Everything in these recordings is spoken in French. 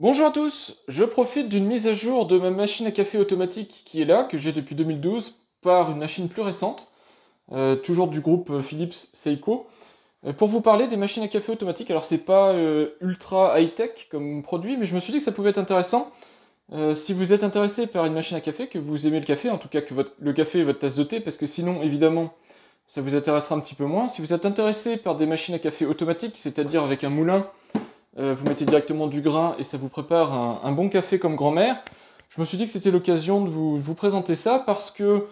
Bonjour à tous, je profite d'une mise à jour de ma machine à café automatique qui est là, que j'ai depuis 2012, par une machine plus récente, toujours du groupe Philips Seiko, pour vous parler des machines à café automatiques. Alors c'est pas ultra high-tech comme produit, mais je me suis dit que ça pouvait être intéressant. Si vous êtes intéressé par une machine à café, que vous aimez le café, en tout cas que le café est votre tasse de thé, parce que sinon évidemment ça vous intéressera un petit peu moins. Si vous êtes intéressé par des machines à café automatiques, c'est-à-dire avec un moulin, vous mettez directement du grain et ça vous prépare un bon café comme grand-mère. Je me suis dit que c'était l'occasion de vous présenter ça parce que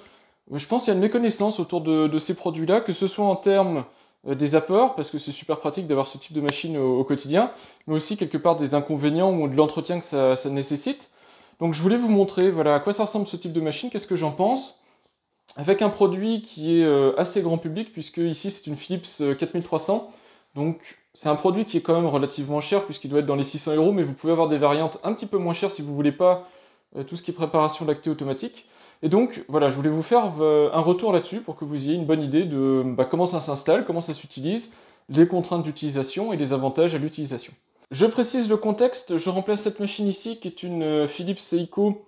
je pense qu'il y a une méconnaissance autour de ces produits-là, que ce soit en termes des apports, parce que c'est super pratique d'avoir ce type de machine au quotidien, mais aussi quelque part des inconvénients ou de l'entretien que ça nécessite. Donc je voulais vous montrer voilà, à quoi ça ressemble ce type de machine, qu'est-ce que j'en pense, avec un produit qui est assez grand public, puisque ici c'est une Philips 4300, donc c'est un produit qui est quand même relativement cher, puisqu'il doit être dans les 600 €, mais vous pouvez avoir des variantes un petit peu moins chères si vous voulez pas tout ce qui est préparation lactée automatique. Et donc voilà, je voulais vous faire un retour là-dessus pour que vous ayez une bonne idée de comment ça s'installe, comment ça s'utilise, les contraintes d'utilisation et les avantages à l'utilisation. Je précise le contexte, je remplace cette machine ici qui est une Philips Seiko,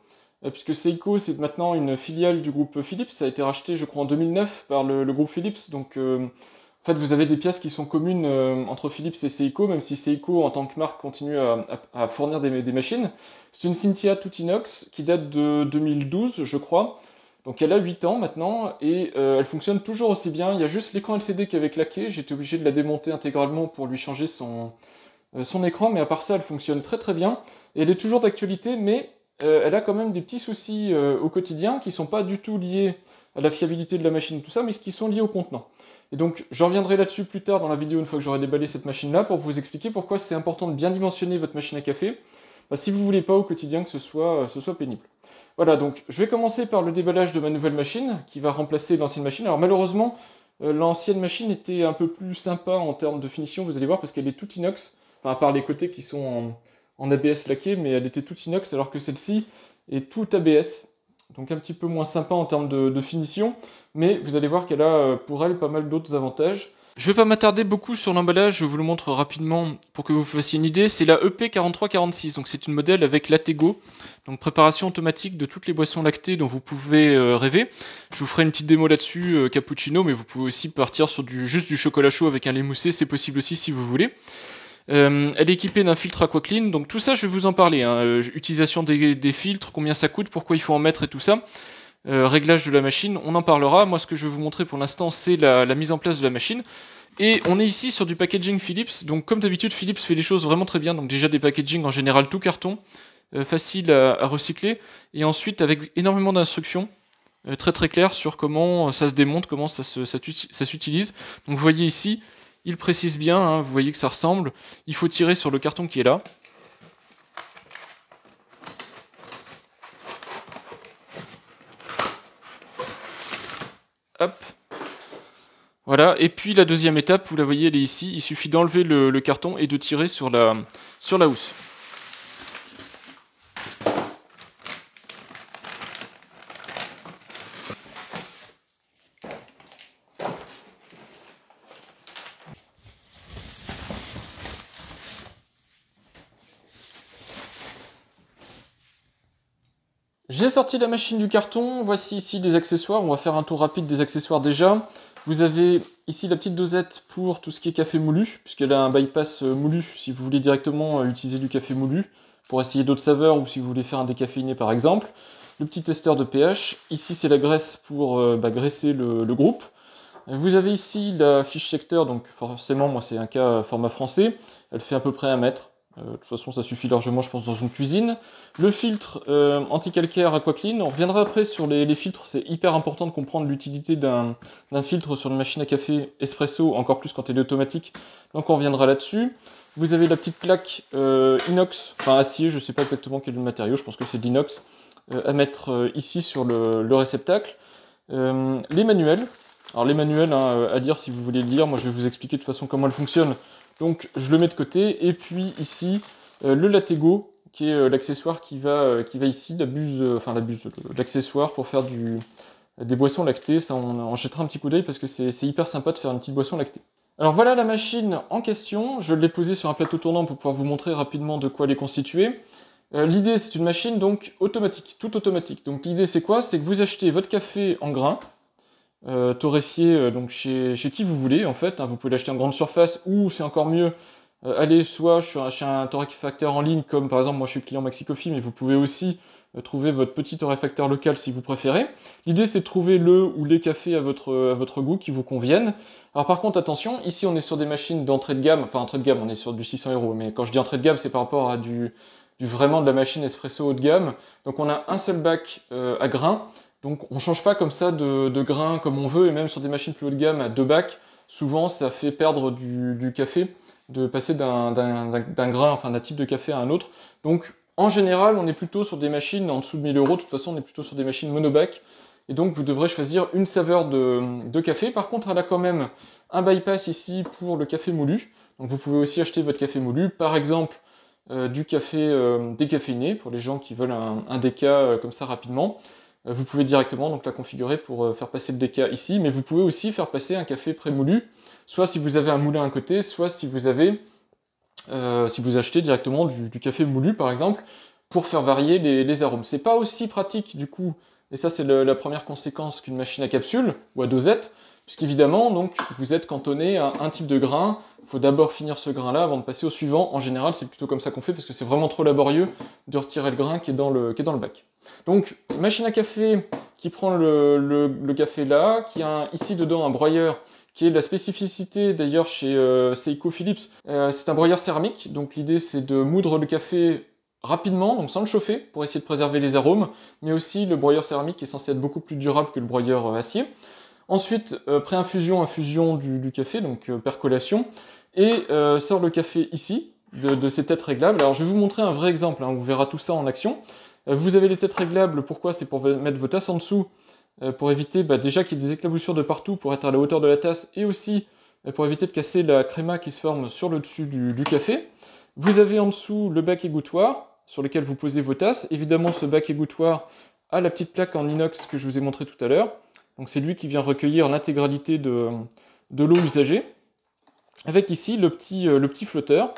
puisque Seiko c'est maintenant une filiale du groupe Philips, ça a été racheté je crois en 2009 par le groupe Philips, donc en fait vous avez des pièces qui sont communes entre Philips et Seiko, même si Seiko en tant que marque continue à fournir des machines. C'est une Cynthia toute inox qui date de 2012 je crois, donc elle a 8 ans maintenant et elle fonctionne toujours aussi bien. Il y a juste l'écran LCD qui avait claqué, j'étais obligé de la démonter intégralement pour lui changer son écran, mais à part ça elle fonctionne très très bien et elle est toujours d'actualité, mais elle a quand même des petits soucis au quotidien qui sont pas du tout liés à la fiabilité de la machine et tout ça, mais qui sont liés au contenant. Et donc je reviendrai là-dessus plus tard dans la vidéo une fois que j'aurai déballé cette machine-là pour vous expliquer pourquoi c'est important de bien dimensionner votre machine à café, si vous voulez pas au quotidien que ce soit pénible. Voilà, donc je vais commencer par le déballage de ma nouvelle machine qui va remplacer l'ancienne machine. Alors malheureusement, l'ancienne machine était un peu plus sympa en termes de finition, vous allez voir, parce qu'elle est toute inox, enfin à part les côtés qui sont en ABS laqué, mais elle était toute inox, alors que celle-ci est toute ABS, donc un petit peu moins sympa en termes de finition, mais vous allez voir qu'elle a pour elle pas mal d'autres avantages. Je ne vais pas m'attarder beaucoup sur l'emballage, je vous le montre rapidement pour que vous fassiez une idée. C'est la EP4346, donc c'est une modèle avec Latego, donc préparation automatique de toutes les boissons lactées dont vous pouvez rêver. Je vous ferai une petite démo là-dessus, cappuccino, mais vous pouvez aussi partir sur juste du chocolat chaud avec un lait moussé, c'est possible aussi si vous voulez. Elle est équipée d'un filtre Aquaclean, donc tout ça je vais vous en parler, hein. Utilisation des filtres, combien ça coûte, pourquoi il faut en mettre et tout ça. Réglage de la machine, on en parlera. Moi ce que je vais vous montrer pour l'instant c'est la mise en place de la machine. Et on est ici sur du packaging Philips, donc comme d'habitude Philips fait les choses vraiment très bien, donc déjà des packaging en général tout carton, facile à recycler, et ensuite avec énormément d'instructions, très très claires sur comment ça se démonte, comment ça s'utilise. Donc vous voyez ici, il précise bien, hein, vous voyez que ça ressemble, il faut tirer sur le carton qui est là. Hop. Voilà, et puis la deuxième étape, vous la voyez, elle est ici, il suffit d'enlever le carton et de tirer sur la housse. J'ai sorti la machine du carton, voici ici les accessoires, on va faire un tour rapide des accessoires déjà. Vous avez ici la petite dosette pour tout ce qui est café moulu, puisqu'elle a un bypass moulu, si vous voulez directement utiliser du café moulu, pour essayer d'autres saveurs ou si vous voulez faire un décaféiné par exemple. Le petit testeur de pH, ici c'est la graisse pour graisser le groupe. Vous avez ici la fiche secteur, donc forcément moi c'est un cas format français, elle fait à peu près 1 mètre. De toute façon ça suffit largement je pense dans une cuisine. Le filtre anti-calcaire Aquaclean, on reviendra après sur les filtres, c'est hyper important de comprendre l'utilité d'un filtre sur une machine à café espresso, encore plus quand elle est automatique, donc on reviendra là-dessus. Vous avez la petite plaque inox, enfin acier, je ne sais pas exactement quel est le matériau, je pense que c'est de l'inox, à mettre ici sur le réceptacle. Les manuels, alors les manuels hein, à lire si vous voulez le lire, moi je vais vous expliquer de toute façon comment elle fonctionne. Donc je le mets de côté, et puis ici, le Latego, qui est l'accessoire qui va ici, l'accessoire pour faire des boissons lactées, ça on jettera un petit coup d'œil parce que c'est hyper sympa de faire une petite boisson lactée. Alors voilà la machine en question, je l'ai posée sur un plateau tournant pour pouvoir vous montrer rapidement de quoi elle est constituée. L'idée, c'est une machine donc automatique, toute automatique. Donc l'idée c'est quoi? C'est que vous achetez votre café en grains, torréfié donc chez qui vous voulez en fait, hein. Vous pouvez l'acheter en grande surface ou c'est encore mieux, aller soit chez un torréfacteur en ligne comme par exemple moi je suis client Maxi Coffee, mais vous pouvez aussi trouver votre petit torréfacteur local si vous préférez. L'idée c'est de trouver le ou les cafés à votre goût qui vous conviennent. Alors par contre attention, ici on est sur des machines d'entrée de gamme, enfin entrée de gamme on est sur du 600 €, mais quand je dis entrée de gamme c'est par rapport à du vraiment de la machine espresso haut de gamme. Donc on a un seul bac à grains. Donc on change pas comme ça de grains comme on veut, et même sur des machines plus haut de gamme à deux bacs, souvent ça fait perdre du café, de passer d'un grain, enfin d'un type de café à un autre. Donc en général, on est plutôt sur des machines en dessous de 1000 €, de toute façon on est plutôt sur des machines monobac, et donc vous devrez choisir une saveur de café. Par contre, elle a quand même un bypass ici pour le café moulu, donc vous pouvez aussi acheter votre café moulu, par exemple du café décaféiné, pour les gens qui veulent un déca comme ça rapidement. Vous pouvez directement donc la configurer pour faire passer le déca ici, mais vous pouvez aussi faire passer un café prémoulu, soit si vous avez un moulin à côté, soit si vous achetez directement du café moulu par exemple, pour faire varier les arômes. C'est pas aussi pratique du coup, et ça c'est la première conséquence qu'une machine à capsule ou à dosette, puisqu'évidemment donc vous êtes cantonné à un type de grain. Il faut d'abord finir ce grain là avant de passer au suivant. En général c'est plutôt comme ça qu'on fait, parce que c'est vraiment trop laborieux de retirer le grain qui est dans le bac. Donc machine à café qui prend le café là, qui a ici dedans un broyeur, qui est la spécificité d'ailleurs chez Seiko Philips. C'est un broyeur céramique, donc l'idée c'est de moudre le café rapidement, donc sans le chauffer, pour essayer de préserver les arômes, mais aussi le broyeur céramique est censé être beaucoup plus durable que le broyeur acier. Ensuite, pré-infusion, infusion du café, donc percolation, et sort le café ici, de ces têtes réglables. Alors je vais vous montrer un vrai exemple, hein, on verra tout ça en action. Vous avez les têtes réglables, pourquoi? C'est pour mettre vos tasses en dessous, pour éviter déjà qu'il y ait des éclaboussures de partout, pour être à la hauteur de la tasse, et aussi pour éviter de casser la créma qui se forme sur le dessus du café. Vous avez en dessous le bac égouttoir, sur lequel vous posez vos tasses. Évidemment, ce bac égouttoir a la petite plaque en inox que je vous ai montré tout à l'heure. Donc c'est lui qui vient recueillir l'intégralité de l'eau usagée. Avec ici le petit flotteur,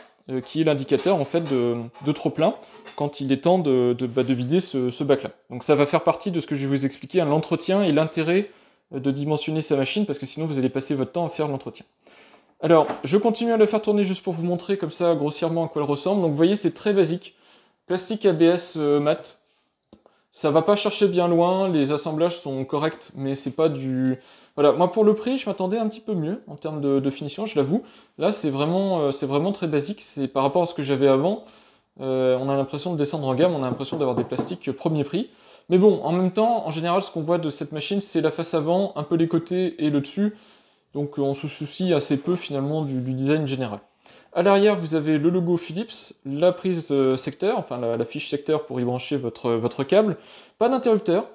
qui est l'indicateur en fait de trop plein quand il est temps de vider ce bac là. Donc ça va faire partie de ce que je vais vous expliquer, hein, l'entretien et l'intérêt de dimensionner sa machine, parce que sinon vous allez passer votre temps à faire l'entretien. Alors je continue à le faire tourner juste pour vous montrer comme ça grossièrement à quoi elle ressemble. Donc vous voyez, c'est très basique, plastique ABS mat. Ça va pas chercher bien loin, les assemblages sont corrects, mais c'est pas du... Voilà, moi pour le prix, je m'attendais un petit peu mieux en termes de finition, je l'avoue. Là, c'est vraiment très basique, c'est par rapport à ce que j'avais avant. On a l'impression de descendre en gamme, on a l'impression d'avoir des plastiques premier prix. Mais bon, en même temps, en général, ce qu'on voit de cette machine, c'est la face avant, un peu les côtés et le dessus. Donc on se soucie assez peu finalement du design général. À l'arrière, vous avez le logo Philips, la prise secteur, enfin la fiche secteur pour y brancher votre câble. Pas d'interrupteur,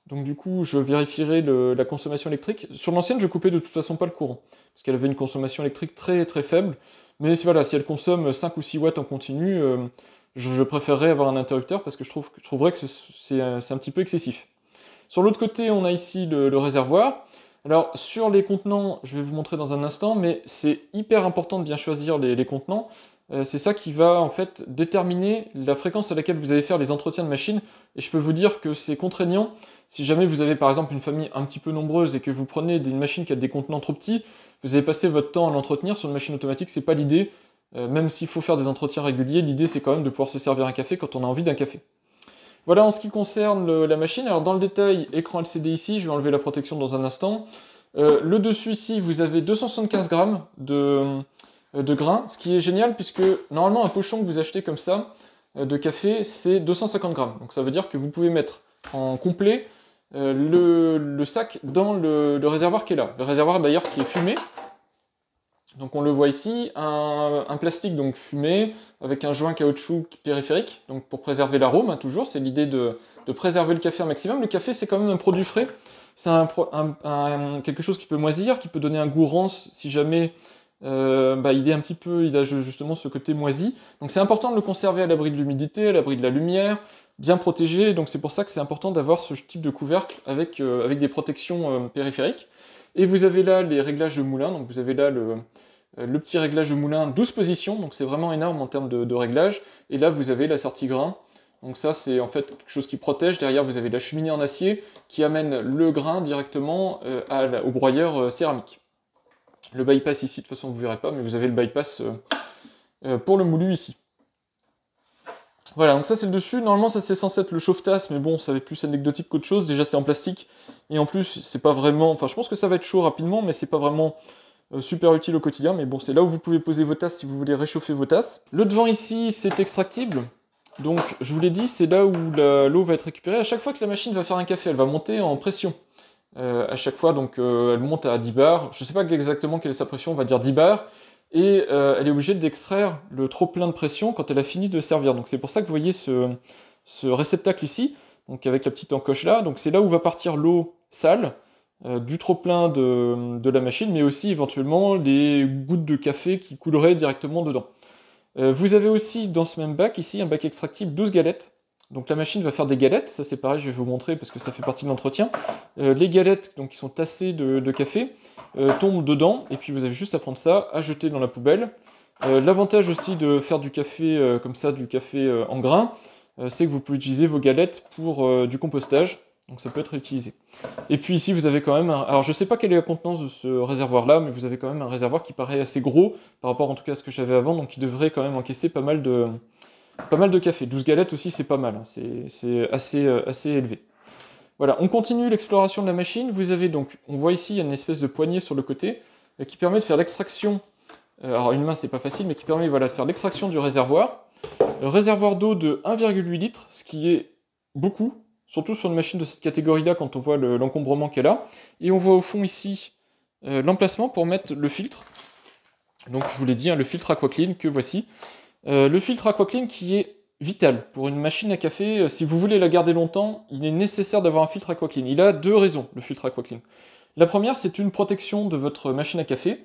donc du coup je vérifierai la consommation électrique. Sur l'ancienne, je coupais de toute façon pas le courant, parce qu'elle avait une consommation électrique très très faible. Mais voilà, si elle consomme 5 ou 6 watts en continu, je préférerais avoir un interrupteur, parce que je trouverais que c'est un petit peu excessif. Sur l'autre côté, on a ici le réservoir. Alors, sur les contenants, je vais vous montrer dans un instant, mais c'est hyper important de bien choisir les contenants. C'est ça qui va, en fait, déterminer la fréquence à laquelle vous allez faire les entretiens de machine. Et je peux vous dire que c'est contraignant. Si jamais vous avez, par exemple, une famille un petit peu nombreuse et que vous prenez une machine qui a des contenants trop petits, vous allez passer votre temps à l'entretenir. Sur une machine automatique, c'est pas l'idée. Même s'il faut faire des entretiens réguliers, l'idée, c'est quand même de pouvoir se servir un café quand on a envie d'un café. Voilà en ce qui concerne la machine. Alors dans le détail, écran LCD ici, je vais enlever la protection dans un instant. Le dessus ici, vous avez 275 grammes de grains, ce qui est génial puisque normalement un pochon que vous achetez comme ça de café, c'est 250 grammes. Donc ça veut dire que vous pouvez mettre en complet le sac dans le réservoir qui est là. Le réservoir d'ailleurs qui est fumé. Donc on le voit ici, un plastique donc fumé, avec un joint caoutchouc périphérique, donc pour préserver l'arôme, hein, toujours, c'est l'idée de préserver le café un maximum. Le café c'est quand même un produit frais, c'est quelque chose qui peut moisir, qui peut donner un goût rance si jamais il est il a justement ce côté moisi. Donc c'est important de le conserver à l'abri de l'humidité, à l'abri de la lumière, bien protégé, donc c'est pour ça que c'est important d'avoir ce type de couvercle avec des protections périphériques. Et vous avez là les réglages de moulin, donc vous avez là le petit réglage au moulin 12 positions, donc c'est vraiment énorme en termes de réglage. Et là, vous avez la sortie grain. Donc ça, c'est en fait quelque chose qui protège. Derrière, vous avez la cheminée en acier qui amène le grain directement au broyeur céramique. Le bypass ici, de toute façon, vous ne verrez pas, mais vous avez le bypass pour le moulu ici. Voilà, donc ça c'est le dessus. Normalement, ça c'est censé être le chauffe-tasse, mais bon, ça va être plus anecdotique qu'autre chose. Déjà, c'est en plastique. Et en plus, c'est pas vraiment... Enfin, je pense que ça va être chaud rapidement, mais c'est pas vraiment super utile au quotidien. Mais bon, c'est là où vous pouvez poser vos tasses si vous voulez réchauffer vos tasses. Le devant ici, c'est extractible. Donc, je vous l'ai dit, c'est là où l'eau va être récupérée. À chaque fois que la machine va faire un café, elle va monter en pression. À chaque fois, donc, elle monte à 10 bars. Je ne sais pas exactement quelle est sa pression, on va dire 10 bars. Et elle est obligée d'extraire le trop-plein de pression quand elle a fini de servir. Donc, c'est pour ça que vous voyez ce réceptacle ici, donc avec la petite encoche là. Donc, c'est là où va partir l'eau sale du trop-plein de la machine, mais aussi éventuellement les gouttes de café qui couleraient directement dedans. Vous avez aussi dans ce même bac ici un bac extractible 12 galettes. Donc la machine va faire des galettes, ça c'est pareil, je vais vous montrer parce que ça fait partie de l'entretien. Les galettes donc, qui sont tassées de café tombent dedans, et puis vous avez juste à prendre ça, à jeter dans la poubelle. L'avantage aussi de faire du café comme ça, du café en grains, c'est que vous pouvez utiliser vos galettes pour du compostage, donc ça peut être réutilisé. Et puis ici vous avez quand même, alors je sais pas quelle est la contenance de ce réservoir là, mais vous avez quand même un réservoir qui paraît assez gros, par rapport en tout cas à ce que j'avais avant, donc il devrait quand même encaisser pas mal de café. 12 galettes aussi c'est pas mal, hein. C'est assez élevé. Voilà, on continue l'exploration de la machine. Vous avez donc, on voit ici, il y a une espèce de poignée sur le côté qui permet de faire l'extraction. Alors une main c'est pas facile, mais qui permet voilà, de faire l'extraction du réservoir. Le réservoir d'eau de 1,8 litres, ce qui est beaucoup, surtout sur une machine de cette catégorie-là quand on voit l'encombrement qu'elle a. Et on voit au fond ici l'emplacement pour mettre le filtre. Donc je vous l'ai dit, hein, le filtre AquaClean que voici. Le filtre AquaClean qui est vital pour une machine à café. Si vous voulez la garder longtemps, il est nécessaire d'avoir un filtre AquaClean. Il a deux raisons, le filtre AquaClean. La première, c'est une protection de votre machine à café,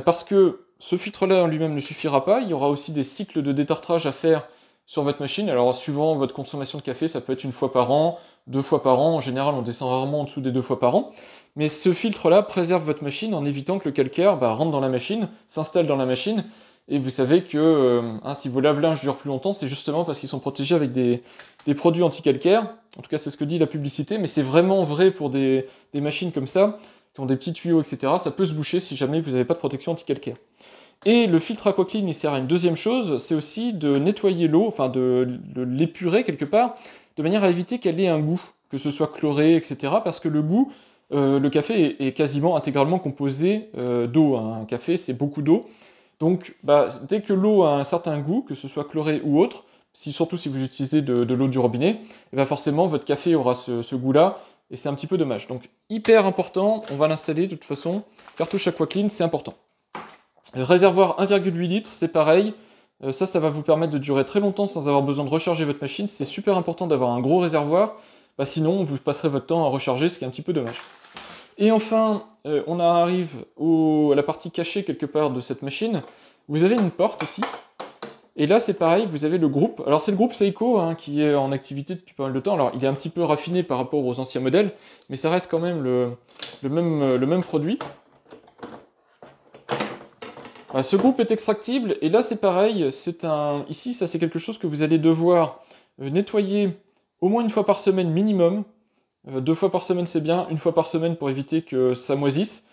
parce que ce filtre-là en lui-même ne suffira pas. Il y aura aussi des cycles de détartrage à faire sur votre machine. Alors, suivant votre consommation de café, ça peut être 1 fois par an, 2 fois par an. En général, on descend rarement en dessous des 2 fois par an. Mais ce filtre-là préserve votre machine en évitant que le calcaire rentre dans la machine, s'installe dans la machine. Et vous savez que si vos lave-linges durent plus longtemps, c'est justement parce qu'ils sont protégés avec des produits anti-calcaire. En tout cas, c'est ce que dit la publicité, mais c'est vraiment vrai pour des machines comme ça, qui ont des petits tuyaux, etc. Ça peut se boucher si jamais vous n'avez pas de protection anti-calcaire. Et le filtre AquaClean, il sert à une deuxième chose, c'est aussi de nettoyer l'eau, enfin de l'épurer quelque part, de manière à éviter qu'elle ait un goût, que ce soit chloré, etc. Parce que le goût, le café est quasiment intégralement composé d'eau. Hein. Un café, c'est beaucoup d'eau. Donc, dès que l'eau a un certain goût, que ce soit chloré ou autre, surtout si vous utilisez de l'eau du robinet, et forcément votre café aura ce goût-là, et c'est un petit peu dommage. Donc, hyper important, on va l'installer de toute façon. Cartouche AquaClean, c'est important. Réservoir 1,8 litres, c'est pareil. Ça va vous permettre de durer très longtemps sans avoir besoin de recharger votre machine. C'est super important d'avoir un gros réservoir, sinon vous passerez votre temps à recharger, ce qui est un petit peu dommage. Et enfin, on arrive à la partie cachée quelque part de cette machine. Vous avez une porte ici. Et là, c'est pareil, vous avez le groupe. Alors, c'est le groupe Seiko qui est en activité depuis pas mal de temps. Alors, il est un petit peu raffiné par rapport aux anciens modèles, mais ça reste quand même le même produit. Ce groupe est extractible, et là, c'est pareil. Ici, ça, c'est quelque chose que vous allez devoir nettoyer au moins 1 fois par semaine minimum. 2 fois par semaine c'est bien, 1 fois par semaine pour éviter que ça moisisse.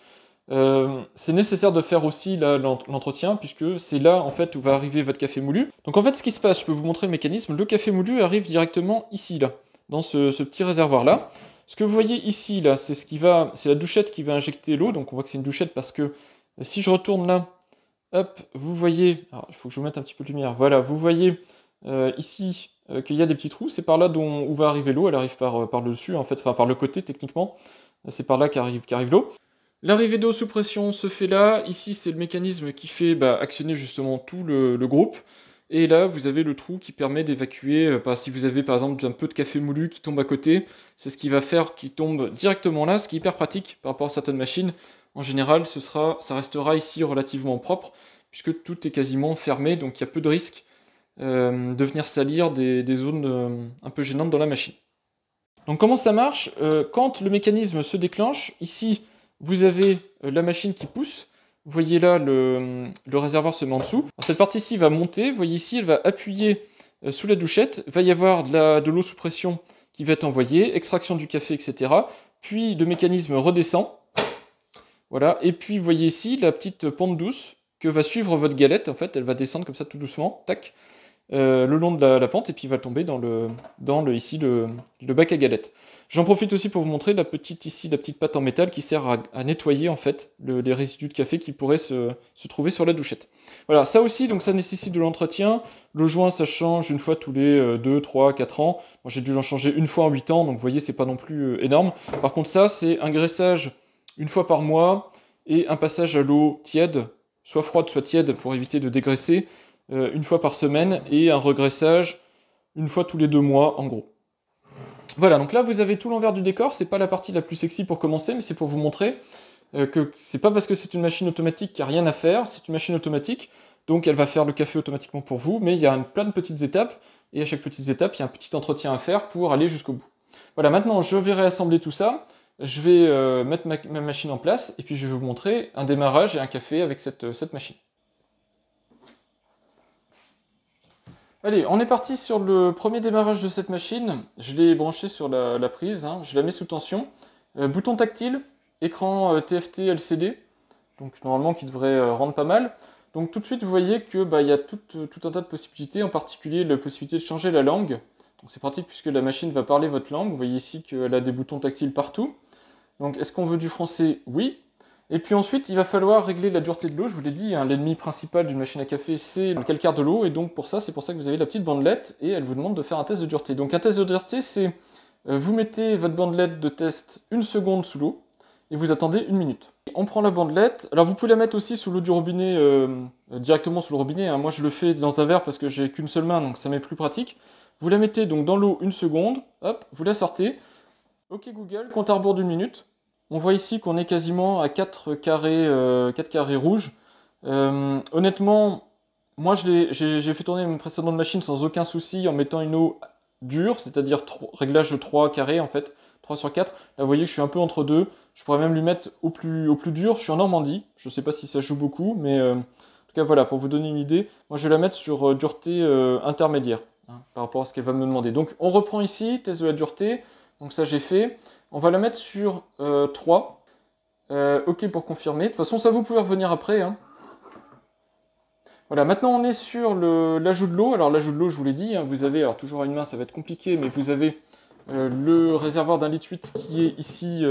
C'est nécessaire de faire aussi l'entretien, puisque c'est là en fait où va arriver votre café moulu. Donc en fait ce qui se passe, je peux vous montrer le mécanisme, le café moulu arrive directement ici, là, dans ce petit réservoir là. Ce que vous voyez ici, là, c'est la douchette qui va injecter l'eau, donc on voit que c'est une douchette parce que si je retourne là, hop, vous voyez, alors il faut que je vous mette un petit peu de lumière, voilà, vous voyez ici qu'il y a des petits trous, c'est par là où va arriver l'eau, elle arrive par le dessus, en fait, enfin par le côté techniquement, c'est par là qu'arrive l'eau. L'arrivée d'eau sous pression se fait là, ici c'est le mécanisme qui fait actionner justement tout le groupe, et là vous avez le trou qui permet d'évacuer, si vous avez par exemple un peu de café moulu qui tombe à côté, c'est ce qui va faire qu'il tombe directement là, ce qui est hyper pratique par rapport à certaines machines. En général, ça restera ici relativement propre, puisque tout est quasiment fermé, donc il y a peu de risques de venir salir des zones un peu gênantes dans la machine. Donc comment ça marche? Quand le mécanisme se déclenche, ici vous avez la machine qui pousse, Vous voyez là, le réservoir se met en dessous. Cette partie-ci va monter, vous voyez ici, elle va appuyer sous la douchette, il va y avoir de l'eau sous pression qui va être envoyée, extraction du café, etc. Puis le mécanisme redescend, voilà, et puis vous voyez ici la petite pente douce que va suivre votre galette, en fait, elle va descendre comme ça tout doucement, tac, le long de la pente, et puis il va tomber dans ici le bac à galettes. J'en profite aussi pour vous montrer la petite pâte en métal qui sert à nettoyer en fait les résidus de café qui pourraient se trouver sur la douchette. Voilà, ça aussi, donc ça nécessite de l'entretien. Le joint, ça change une fois tous les 2, 3, 4 ans. Moi, j'ai dû l'en changer une fois en 8 ans, donc vous voyez, c'est pas non plus énorme. Par contre, ça, c'est un graissage une fois par mois et un passage à l'eau tiède, soit froide, soit tiède, pour éviter de dégraisser, une fois par semaine, et un regraissage une fois tous les 2 mois, en gros. Voilà, donc là vous avez tout l'envers du décor, c'est pas la partie la plus sexy pour commencer, mais c'est pour vous montrer que c'est pas parce que c'est une machine automatique qu'il n'y a rien à faire, c'est une machine automatique, donc elle va faire le café automatiquement pour vous, mais il y a plein de petites étapes, et à chaque petite étape, il y a un petit entretien à faire pour aller jusqu'au bout. Voilà, maintenant je vais réassembler tout ça, je vais mettre ma machine en place, et puis je vais vous montrer un démarrage et un café avec cette machine. Allez, on est parti sur le premier démarrage de cette machine. Je l'ai branché sur la prise, hein. Je la mets sous tension. Bouton tactile, écran TFT LCD, donc normalement qui devrait rendre pas mal. Donc tout de suite vous voyez que il y a tout un tas de possibilités, en particulier la possibilité de changer la langue. Donc c'est pratique puisque la machine va parler votre langue. Vous voyez ici qu'elle a des boutons tactiles partout. Donc est-ce qu'on veut du français? Oui. Et puis ensuite, il va falloir régler la dureté de l'eau. Je vous l'ai dit, hein, l'ennemi principal d'une machine à café, c'est le calcaire de l'eau. Et donc c'est pour ça que vous avez la petite bandelette et elle vous demande de faire un test de dureté. Donc un test de dureté, c'est vous mettez votre bandelette de test 1 seconde sous l'eau et vous attendez 1 minute. On prend la bandelette. Alors vous pouvez la mettre aussi sous l'eau du robinet, directement sous le robinet, hein. Moi je le fais dans un verre parce que j'ai qu'une seule main, donc ça m'est plus pratique. Vous la mettez donc dans l'eau 1 seconde, hop, vous la sortez. Ok Google, compte à rebours d'1 minute. On voit ici qu'on est quasiment à 4 carrés rouges. Honnêtement, moi j'ai fait tourner mes précédentes machines sans aucun souci en mettant une eau dure, c'est-à-dire réglage de 3 carrés en fait, 3 sur 4. Là vous voyez que je suis un peu entre deux. Je pourrais même lui mettre au plus dur. Je suis en Normandie, je ne sais pas si ça joue beaucoup, mais en tout cas voilà, pour vous donner une idée, moi je vais la mettre sur dureté intermédiaire, hein, par rapport à ce qu'elle va me demander. Donc on reprend ici, test de la dureté, donc ça j'ai fait. On va la mettre sur 3. OK pour confirmer. De toute façon, ça vous pouvez revenir après, hein. Voilà, maintenant on est sur l'ajout de l'eau. Alors l'ajout de l'eau, je vous l'ai dit, hein, vous avez, alors toujours à une main, ça va être compliqué, mais vous avez le réservoir d'un litre 8 qui est ici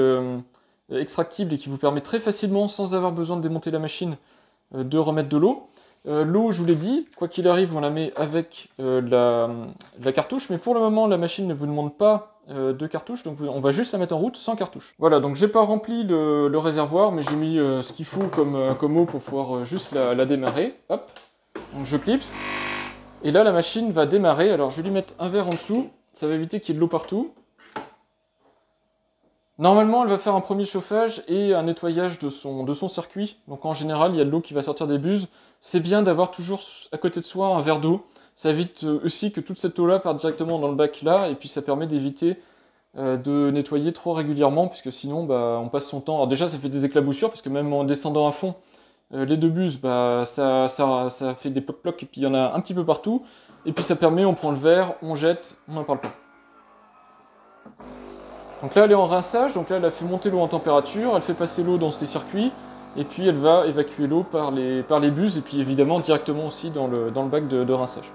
extractible et qui vous permet très facilement, sans avoir besoin de démonter la machine, de remettre de l'eau. L'eau, je vous l'ai dit, quoi qu'il arrive, on la met avec la cartouche, mais pour le moment, la machine ne vous demande pas de cartouche, donc on va juste la mettre en route sans cartouche. Voilà, donc j'ai pas rempli le réservoir, mais j'ai mis ce qu'il faut comme eau pour pouvoir juste la démarrer. Hop, donc je clipse, et là la machine va démarrer. Alors je vais lui mettre un verre en dessous, ça va éviter qu'il y ait de l'eau partout. Normalement, elle va faire un premier chauffage et un nettoyage de son circuit. Donc en général, il y a de l'eau qui va sortir des buses. C'est bien d'avoir toujours à côté de soi un verre d'eau. Ça évite aussi que toute cette eau-là parte directement dans le bac là, et puis ça permet d'éviter de nettoyer trop régulièrement, puisque sinon on passe son temps. Alors déjà, ça fait des éclaboussures, parce que même en descendant à fond, les deux buses, ça fait des ploc-ploc, et puis il y en a un petit peu partout. Et puis ça permet, on prend le verre, on jette, on n'en parle pas. Donc là elle est en rinçage, donc là elle a fait monter l'eau en température, elle fait passer l'eau dans ses circuits, et puis elle va évacuer l'eau par les buses, et puis évidemment directement aussi dans le bac de rinçage.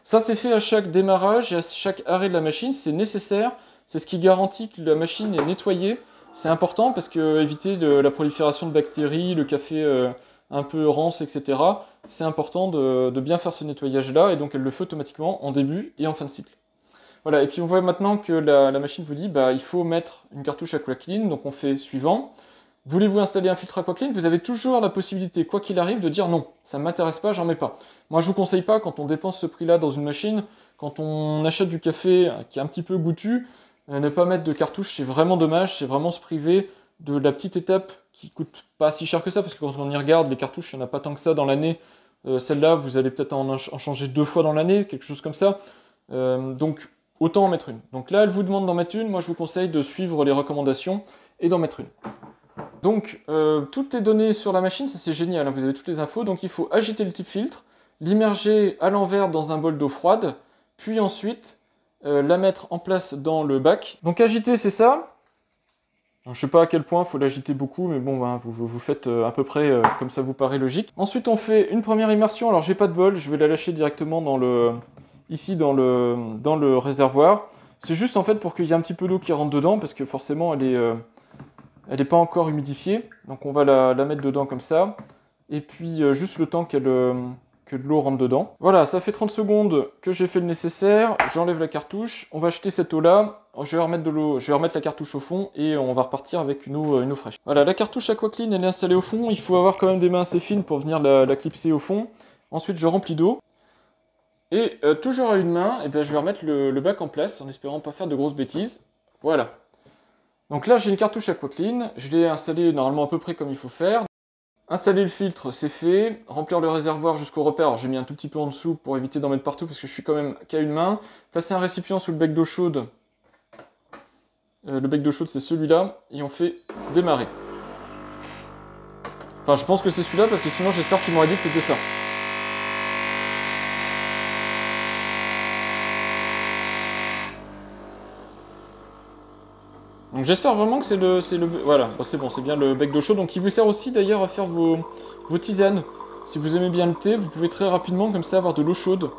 Ça c'est fait à chaque démarrage et à chaque arrêt de la machine, c'est nécessaire, c'est ce qui garantit que la machine est nettoyée. C'est important parce que éviter la prolifération de bactéries, le café un peu rance, etc. C'est important de bien faire ce nettoyage là, et donc elle le fait automatiquement en début et en fin de cycle. Voilà, et puis on voit maintenant que la machine vous dit il faut mettre une cartouche Aquaclean, donc on fait suivant. Voulez-vous installer un filtre Aquaclean? Vous avez toujours la possibilité, quoi qu'il arrive, de dire non, ça ne m'intéresse pas, j'en mets pas. Moi je vous conseille pas, quand on dépense ce prix-là dans une machine, quand on achète du café qui est un petit peu goûtu, ne pas mettre de cartouche, c'est vraiment dommage, c'est vraiment se priver de la petite étape qui coûte pas si cher que ça, parce que quand on y regarde, les cartouches, il n'y en a pas tant que ça dans l'année. Celle-là, vous allez peut-être en changer 2 fois dans l'année, quelque chose comme ça. Donc autant en mettre une. Donc là, elle vous demande d'en mettre une, moi je vous conseille de suivre les recommandations et d'en mettre une. Donc, tout est donné sur la machine, ça c'est génial, hein, vous avez toutes les infos. Donc il faut agiter le type filtre, l'immerger à l'envers dans un bol d'eau froide, puis ensuite la mettre en place dans le bac. Donc agiter, c'est ça. Je ne sais pas à quel point il faut l'agiter beaucoup, mais bon, ben, vous faites à peu près comme ça vous paraît logique. Ensuite, on fait une première immersion. Alors, j'ai pas de bol, je vais la lâcher directement ici dans le réservoir. C'est juste en fait pour qu'il y ait un petit peu d'eau qui rentre dedans, parce que forcément, elle est pas encore humidifiée. Donc, on va la mettre dedans comme ça. Et puis, juste le temps que de l'eau rentre dedans. Voilà, ça fait 30 secondes que j'ai fait le nécessaire. J'enlève la cartouche. On va jeter cette eau-là. Je vais remettre de l'eau, je vais remettre la cartouche au fond et on va repartir avec une eau fraîche. Voilà, la cartouche Aquaclean, elle est installée au fond. Il faut avoir quand même des mains assez fines pour venir la clipser au fond. Ensuite, je remplis d'eau. Et toujours à une main, je vais remettre le bac en place en espérant pas faire de grosses bêtises. Voilà. Donc là, j'ai une cartouche Aquaclean. Je l'ai installée normalement à peu près comme il faut faire. Installer le filtre, c'est fait. Remplir le réservoir jusqu'au repère. Alors, j'ai mis un tout petit peu en dessous pour éviter d'en mettre partout parce que je suis quand même qu'à une main. Placer un récipient sous le bec d'eau chaude. Le bec d'eau chaude, c'est celui-là. Et on fait démarrer. Enfin, je pense que c'est celui-là parce que sinon, j'espère qu'ils m'auraient dit que c'était ça. Donc j'espère vraiment que c'est le... Voilà, bon, c'est bon, c'est bien le bec d'eau chaude. Donc il vous sert aussi d'ailleurs à faire vos tisanes. Si vous aimez bien le thé, vous pouvez très rapidement comme ça avoir de l'eau chaude.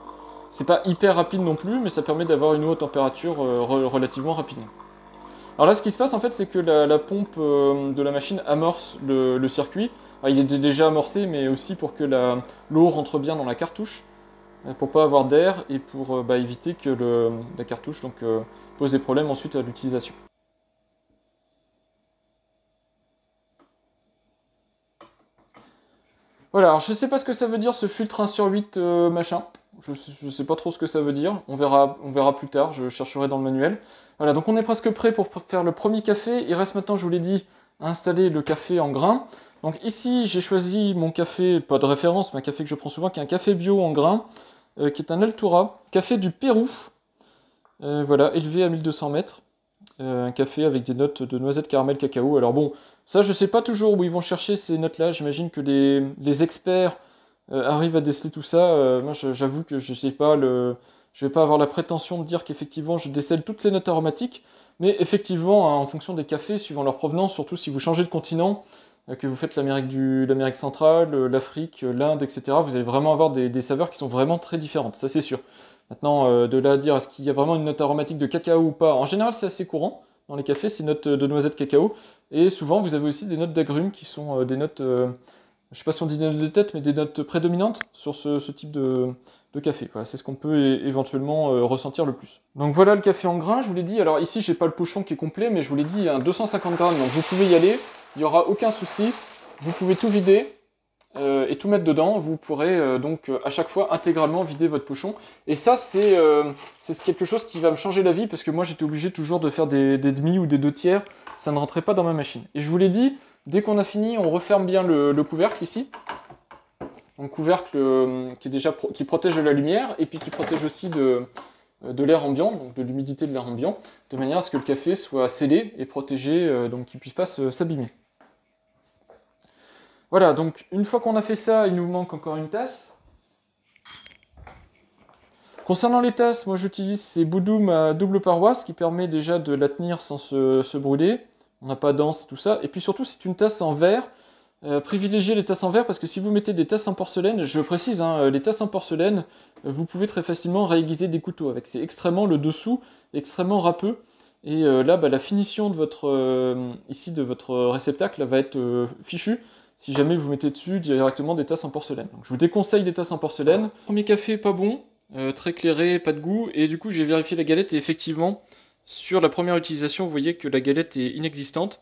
C'est pas hyper rapide non plus, mais ça permet d'avoir une eau à température relativement rapidement. Alors là, ce qui se passe en fait, c'est que la pompe de la machine amorce le circuit. Alors, il est déjà amorcé, mais aussi pour que l'eau rentre bien dans la cartouche, pour pas avoir d'air et pour éviter que la cartouche pose des problèmes ensuite à l'utilisation. Voilà, alors je sais pas ce que ça veut dire ce filtre 1 sur 8 machin. Je sais pas trop ce que ça veut dire. On verra plus tard, je chercherai dans le manuel. Voilà, donc on est presque prêt pour faire le premier café. Il reste maintenant, je vous l'ai dit, à installer le café en grains. Donc ici, j'ai choisi mon café, pas de référence, mais un café que je prends souvent, qui est un café bio en grains, qui est un Altura, café du Pérou. Voilà, élevé à 1200 mètres. Un café avec des notes de noisette, caramel, cacao. Alors bon, ça je sais pas toujours où ils vont chercher ces notes-là. J'imagine que les experts arrivent à déceler tout ça. Moi j'avoue que je vais pas avoir la prétention de dire qu'effectivement je décèle toutes ces notes aromatiques. Mais effectivement, hein, en fonction des cafés, suivant leur provenance, surtout si vous changez de continent, que vous faites l'Amérique centrale, l'Afrique, l'Inde, etc., vous allez vraiment avoir des saveurs qui sont vraiment très différentes, ça c'est sûr. Maintenant, de là à dire est-ce qu'il y a vraiment une note aromatique de cacao ou pas, en général c'est assez courant dans les cafés, ces notes de noisette cacao, et souvent vous avez aussi des notes d'agrumes qui sont des notes, je sais pas si on dit des notes de tête, mais des notes prédominantes sur ce type de café. Voilà, c'est ce qu'on peut éventuellement ressentir le plus. Donc voilà le café en grains, je vous l'ai dit, alors ici j'ai pas le pochon qui est complet, mais je vous l'ai dit, il y a un 250 grammes, donc vous pouvez y aller, il n'y aura aucun souci, vous pouvez tout vider, et tout mettre dedans, vous pourrez donc à chaque fois intégralement vider votre pochon. Et ça, c'est quelque chose qui va me changer la vie, parce que moi j'étais obligé toujours de faire des demi ou des 2 tiers, ça ne rentrait pas dans ma machine. Et je vous l'ai dit, dès qu'on a fini, on referme bien le couvercle ici. Un couvercle qui protège de la lumière, et puis qui protège aussi de l'air ambiant, donc de l'humidité de l'air ambiant, de manière à ce que le café soit scellé et protégé, donc qu'il ne puisse pas s'abîmer. Voilà, donc une fois qu'on a fait ça, il nous manque encore une tasse. Concernant les tasses, moi j'utilise ces Boudoum à double paroi, ce qui permet déjà de la tenir sans se brûler. On n'a pas d'anse et tout ça. Et puis surtout, c'est une tasse en verre. Privilégiez les tasses en verre parce que si vous mettez des tasses en porcelaine, je précise, hein, les tasses en porcelaine, vous pouvez très facilement réaiguiser des couteaux avec. C'est extrêmement, le dessous, extrêmement râpeux. Et là, la finition de votre réceptacle va être fichue si jamais vous mettez dessus directement des tasses en porcelaine. Donc, je vous déconseille les tasses en porcelaine. Premier café, pas bon, très clairé, pas de goût, et du coup j'ai vérifié la galette, et effectivement, sur la première utilisation, vous voyez que la galette est inexistante.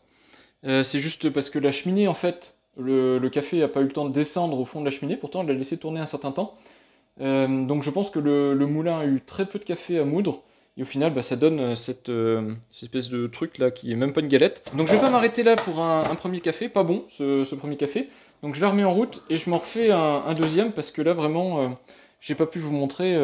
C'est juste parce que la cheminée, en fait, le café n'a pas eu le temps de descendre au fond de la cheminée, pourtant elle l'a laissé tourner un certain temps. Donc je pense que le moulin a eu très peu de café à moudre, et au final, ça donne cette espèce de truc là qui est même pas une galette. Donc je vais pas m'arrêter là pour un premier café, pas bon ce premier café. Donc je la remets en route et je m'en refais un deuxième parce que là vraiment, j'ai pas pu vous montrer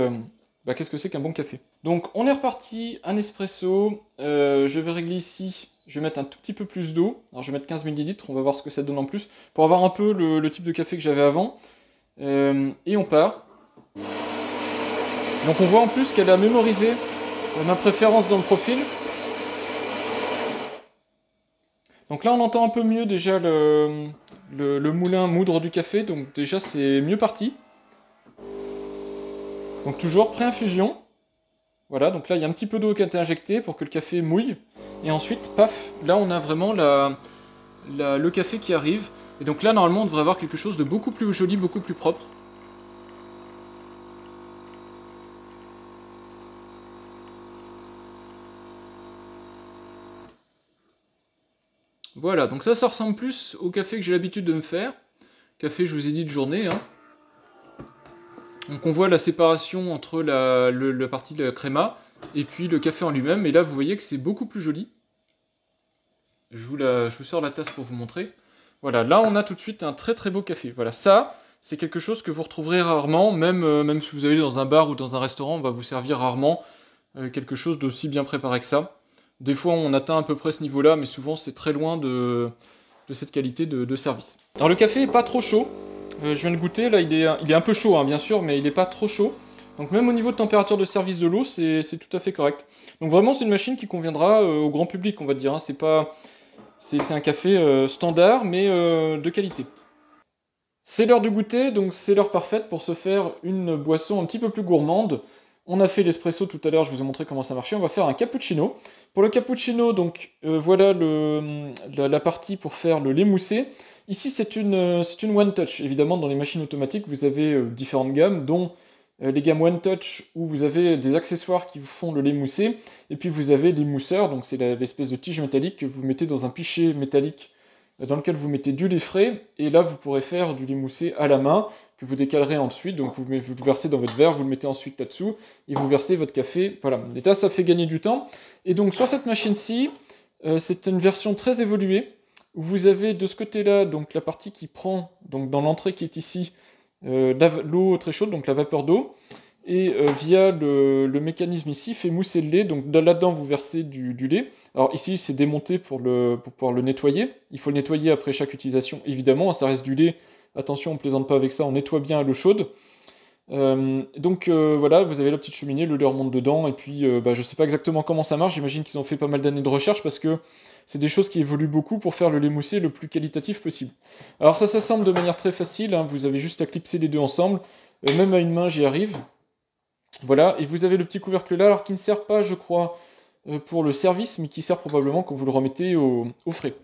qu'est-ce que c'est qu'un bon café. Donc on est reparti, un espresso. Je vais régler ici je vais mettre un tout petit peu plus d'eau. Alors je vais mettre 15 ml, on va voir ce que ça donne en plus, pour avoir un peu le type de café que j'avais avant. Et on part. Donc on voit en plus qu'elle a mémorisé ma préférence dans le profil. Donc là on entend un peu mieux déjà le moulin moudre du café, donc déjà c'est mieux parti. Donc toujours pré-infusion. Voilà, donc là il y a un petit peu d'eau qui a été injectée pour que le café mouille. Et ensuite, paf, là on a vraiment le café qui arrive. Et donc là normalement on devrait avoir quelque chose de beaucoup plus joli, beaucoup plus propre. Voilà, donc ça ressemble plus au café que j'ai l'habitude de me faire. Café, je vous ai dit, de journée. Hein. Donc on voit la séparation entre la partie de la créma et puis le café en lui-même. Et là, vous voyez que c'est beaucoup plus joli. Je vous sors la tasse pour vous montrer. Voilà, là on a tout de suite un très très beau café. Voilà, ça, c'est quelque chose que vous retrouverez rarement. Même si vous allez dans un bar ou dans un restaurant, on va vous servir rarement quelque chose d'aussi bien préparé que ça. Des fois, on atteint à peu près ce niveau-là, mais souvent, c'est très loin de cette qualité de service. Alors, le café est pas trop chaud. Je viens de goûter, là, il est un peu chaud, hein, bien sûr, mais il n'est pas trop chaud. Donc, même au niveau de température de service de l'eau, c'est tout à fait correct. Donc, vraiment, c'est une machine qui conviendra au grand public, on va dire. Hein. C'est un café standard, mais de qualité. C'est l'heure de goûter, donc c'est l'heure parfaite pour se faire une boisson un petit peu plus gourmande. On a fait l'espresso tout à l'heure, je vous ai montré comment ça marchait. On va faire un cappuccino. Pour le cappuccino, donc voilà la partie pour faire le lait moussé. Ici, c'est une One Touch. Évidemment, dans les machines automatiques, vous avez différentes gammes, dont les gammes One Touch, où vous avez des accessoires qui vous font le lait moussé. Et puis vous avez des mousseurs, donc c'est l'espèce de tige métallique que vous mettez dans un pichet métallique dans lequel vous mettez du lait frais, et là vous pourrez faire du lait moussé à la main, que vous décalerez ensuite, donc vous le versez dans votre verre, vous le mettez ensuite là-dessous, et vous versez votre café, voilà. Et là ça fait gagner du temps, et donc sur cette machine-ci, c'est une version très évoluée, où vous avez de ce côté-là, donc la partie qui prend, donc dans l'entrée qui est ici, l'eau très chaude, donc la vapeur d'eau, et via le mécanisme ici, fait mousser le lait, donc là-dedans vous versez du lait. Alors ici c'est démonté pour pouvoir le nettoyer, il faut le nettoyer après chaque utilisation, évidemment, ça reste du lait, attention on ne plaisante pas avec ça, on nettoie bien à l'eau chaude. Voilà, vous avez la petite cheminée, le lait remonte dedans, et puis je sais pas exactement comment ça marche, j'imagine qu'ils ont fait pas mal d'années de recherche, parce que c'est des choses qui évoluent beaucoup pour faire le lait moussé le plus qualitatif possible. Alors ça s'assemble de manière très facile, hein, vous avez juste à clipser les deux ensemble, même à une main j'y arrive. Voilà, et vous avez le petit couvercle là, alors qui ne sert pas, je crois, pour le service, mais qui sert probablement quand vous le remettez au frais.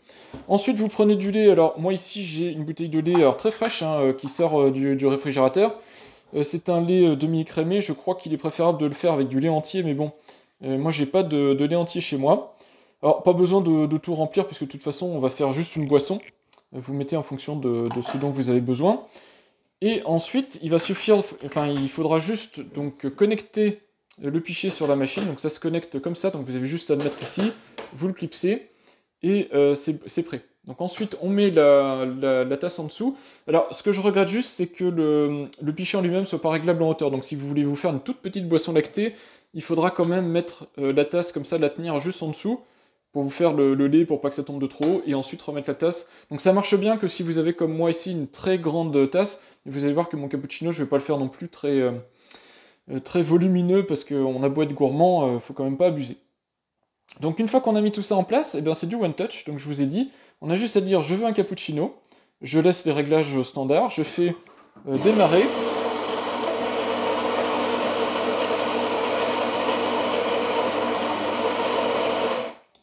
Ensuite, vous prenez du lait. Alors, moi ici, j'ai une bouteille de lait alors, très fraîche, hein, qui sort du réfrigérateur. C'est un lait demi-écrémé, je crois qu'il est préférable de le faire avec du lait entier, mais bon, moi j'ai pas de lait entier chez moi. Alors, pas besoin de tout remplir, puisque de toute façon, on va faire juste une boisson. Vous mettez en fonction de ce dont vous avez besoin. Et ensuite, il faudra juste donc connecter le pichet sur la machine. Donc ça se connecte comme ça. Donc vous avez juste à le mettre ici, vous le clipsez et c'est prêt. Donc ensuite, on met la tasse en dessous. Alors ce que je regrette juste, c'est que le pichet en lui-même soit pas réglable en hauteur. Donc si vous voulez vous faire une toute petite boisson lactée, il faudra quand même mettre la tasse comme ça, la tenir juste en dessous, pour vous faire le lait, pour pas que ça tombe de trop haut, et ensuite remettre la tasse. Donc ça marche bien que si vous avez comme moi ici une très grande tasse, et vous allez voir que mon cappuccino, je vais pas le faire non plus très volumineux, parce qu'on a beau être gourmand, faut quand même pas abuser. Donc une fois qu'on a mis tout ça en place, eh bien c'est du One Touch, donc je vous ai dit, on a juste à dire je veux un cappuccino, je laisse les réglages standards, je fais démarrer.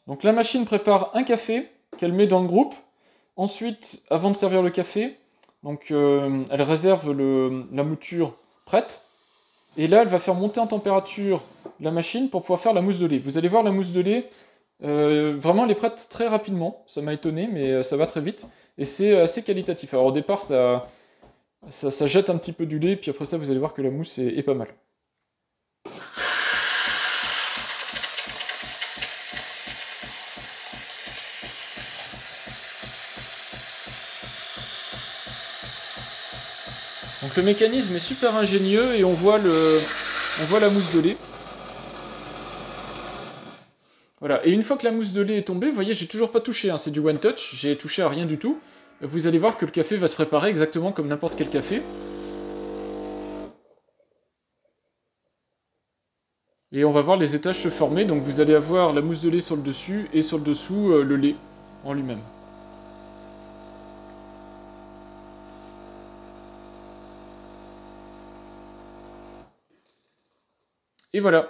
Donc la machine prépare un café qu'elle met dans le groupe. Ensuite, avant de servir le café, donc elle réserve la mouture prête. Et là, elle va faire monter en température la machine pour pouvoir faire la mousse de lait. Vous allez voir la mousse de lait, vraiment elle est prête très rapidement. Ça m'a étonné, mais ça va très vite. Et c'est assez qualitatif. Alors au départ, ça jette un petit peu du lait, puis après ça, vous allez voir que la mousse est pas mal. Donc le mécanisme est super ingénieux et on voit la mousse de lait. Voilà, et une fois que la mousse de lait est tombée, vous voyez, j'ai toujours pas touché, hein, c'est du one touch, j'ai touché à rien du tout. Vous allez voir que le café va se préparer exactement comme n'importe quel café. Et on va voir les étages se former, donc vous allez avoir la mousse de lait sur le dessus, et sur le dessous, le lait en lui-même. Et voilà.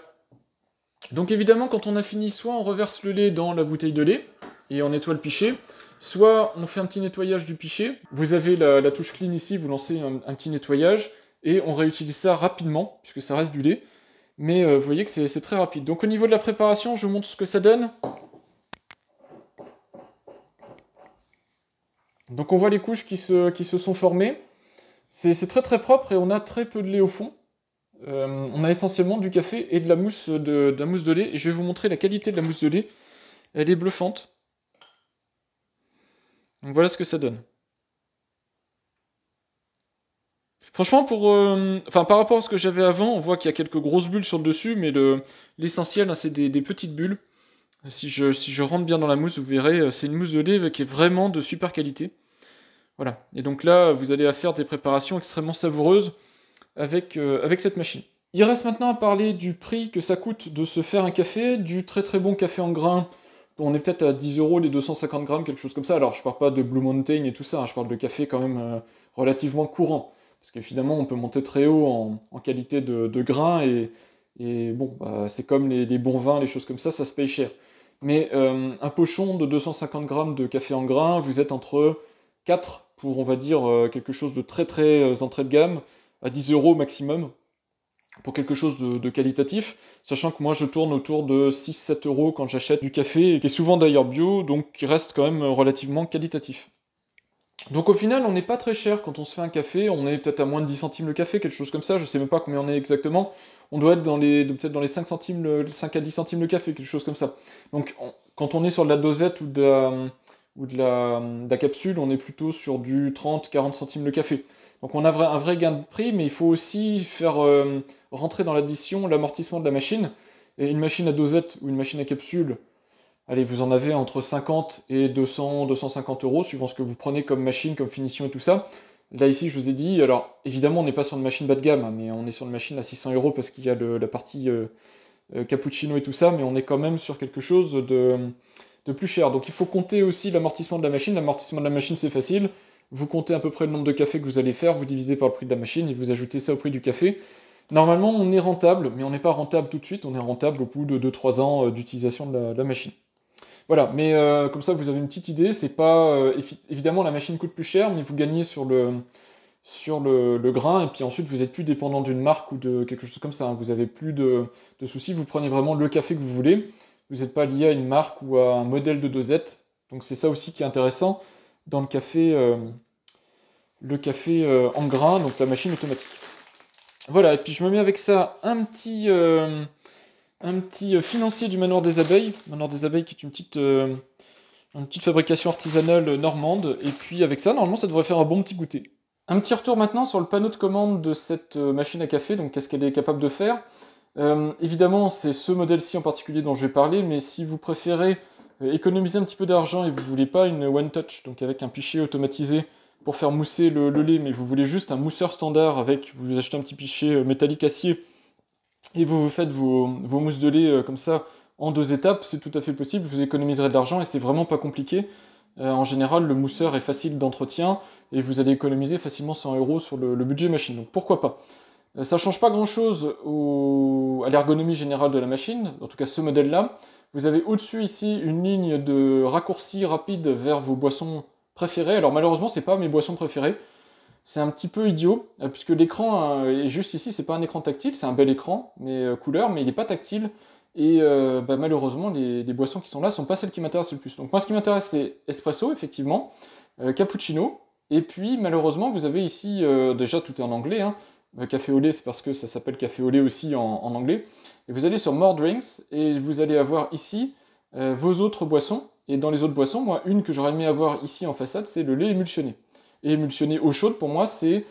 Donc évidemment, quand on a fini, soit on reverse le lait dans la bouteille de lait, et on nettoie le pichet, soit on fait un petit nettoyage du pichet. Vous avez la touche clean ici, vous lancez un petit nettoyage, et on réutilise ça rapidement, puisque ça reste du lait. Mais vous voyez que c'est très rapide. Donc au niveau de la préparation, je vous montre ce que ça donne. Donc on voit les couches qui se sont formées. C'est très très propre et on a très peu de lait au fond. On a essentiellement du café et de la mousse de lait. Et je vais vous montrer la qualité de la mousse de lait. Elle est bluffante. Donc voilà ce que ça donne. Franchement, par rapport à ce que j'avais avant, on voit qu'il y a quelques grosses bulles sur le dessus, mais l'essentiel, hein, c'est des petites bulles. Si je rentre bien dans la mousse, vous verrez, c'est une mousse de lait qui est vraiment de super qualité. Voilà. Et donc là, vous allez faire des préparations extrêmement savoureuses avec cette machine. Il reste maintenant à parler du prix que ça coûte de se faire un café, du très très bon café en grains. On est peut-être à 10 € les 250 grammes, quelque chose comme ça. Alors je parle pas de Blue Mountain et tout ça, hein, je parle de café quand même relativement courant. Parce qu'évidemment, on peut monter très haut en qualité de grains, et bon, bah, c'est comme les bons vins, les choses comme ça se paye cher. Mais un pochon de 250 grammes de café en grains, vous êtes entre 4 pour, on va dire, quelque chose de très très entrée de gamme, à 10 € maximum, pour quelque chose de qualitatif, sachant que moi je tourne autour de 6-7 € quand j'achète du café, qui est souvent d'ailleurs bio, donc qui reste quand même relativement qualitatif. Donc au final, on n'est pas très cher quand on se fait un café, on est peut-être à moins de 10 centimes le café, quelque chose comme ça, je sais même pas combien on est exactement, on doit être peut-être dans les 5 centimes, 5 à 10 centimes le café, quelque chose comme ça. Donc quand on est sur de la dosette ou de la capsule, on est plutôt sur du 30-40 centimes le café. Donc on a un vrai gain de prix, mais il faut aussi faire rentrer dans l'addition l'amortissement de la machine. Et une machine à dosette ou une machine à capsule, allez, vous en avez entre 50 et 200-250 €, suivant ce que vous prenez comme machine, comme finition et tout ça. Là, ici, je vous ai dit, alors, évidemment, on n'est pas sur une machine bas de gamme, hein, mais on est sur une machine à 600 € parce qu'il y a la partie cappuccino et tout ça, mais on est quand même sur quelque chose de plus cher. Donc, il faut compter aussi l'amortissement de la machine. L'amortissement de la machine, c'est facile. Vous comptez à peu près le nombre de cafés que vous allez faire, vous divisez par le prix de la machine et vous ajoutez ça au prix du café. Normalement, on est rentable, mais on n'est pas rentable tout de suite, on est rentable au bout de 2-3 ans d'utilisation de la machine. Voilà, mais comme ça vous avez une petite idée, c'est pas... évidemment la machine coûte plus cher, mais vous gagnez sur le grain, et puis ensuite vous êtes plus dépendant d'une marque ou de quelque chose comme ça, hein. Vous avez plus de soucis, vous prenez vraiment le café que vous voulez, vous n'êtes pas lié à une marque ou à un modèle de dosette, donc c'est ça aussi qui est intéressant dans le café en grain, donc la machine automatique. Voilà, et puis je me mets avec ça un petit financier du Manoir des Abeilles. Manoir des Abeilles qui est une petite fabrication artisanale normande. Et puis avec ça, normalement, ça devrait faire un bon petit goûter. Un petit retour maintenant sur le panneau de commande de cette machine à café. Donc qu'est-ce qu'elle est capable de faire ? Évidemment, c'est ce modèle-ci en particulier dont je vais parler. Mais si vous préférez économiser un petit peu d'argent et vous voulez pas une One Touch, donc avec un pichet automatisé pour faire mousser le lait, mais vous voulez juste un mousseur standard avec, vous achetez un petit pichet métallique acier, et vous faites vos mousses de lait comme ça en 2 étapes, c'est tout à fait possible, vous économiserez de l'argent et c'est vraiment pas compliqué. En général, le mousseur est facile d'entretien et vous allez économiser facilement 100 € sur le budget machine, donc pourquoi pas. Ça change pas grand chose à l'ergonomie générale de la machine, en tout cas ce modèle-là. Vous avez au-dessus ici une ligne de raccourci rapide vers vos boissons préférées. Alors malheureusement, c'est pas mes boissons préférées. C'est un petit peu idiot, puisque l'écran est juste ici, c'est pas un écran tactile, c'est un bel écran, mais couleur, mais il n'est pas tactile, et malheureusement, les boissons qui sont là sont pas celles qui m'intéressent le plus. Donc moi, ce qui m'intéresse, c'est espresso, effectivement, cappuccino, et puis malheureusement, vous avez ici, déjà tout est en anglais, hein, café au lait, c'est parce que ça s'appelle café au lait aussi en anglais, et vous allez sur More Drinks, et vous allez avoir ici vos autres boissons, et dans les autres boissons, moi, une que j'aurais aimé avoir ici en façade, c'est le lait émulsionné. Et émulsionné eau chaude, pour moi, c'est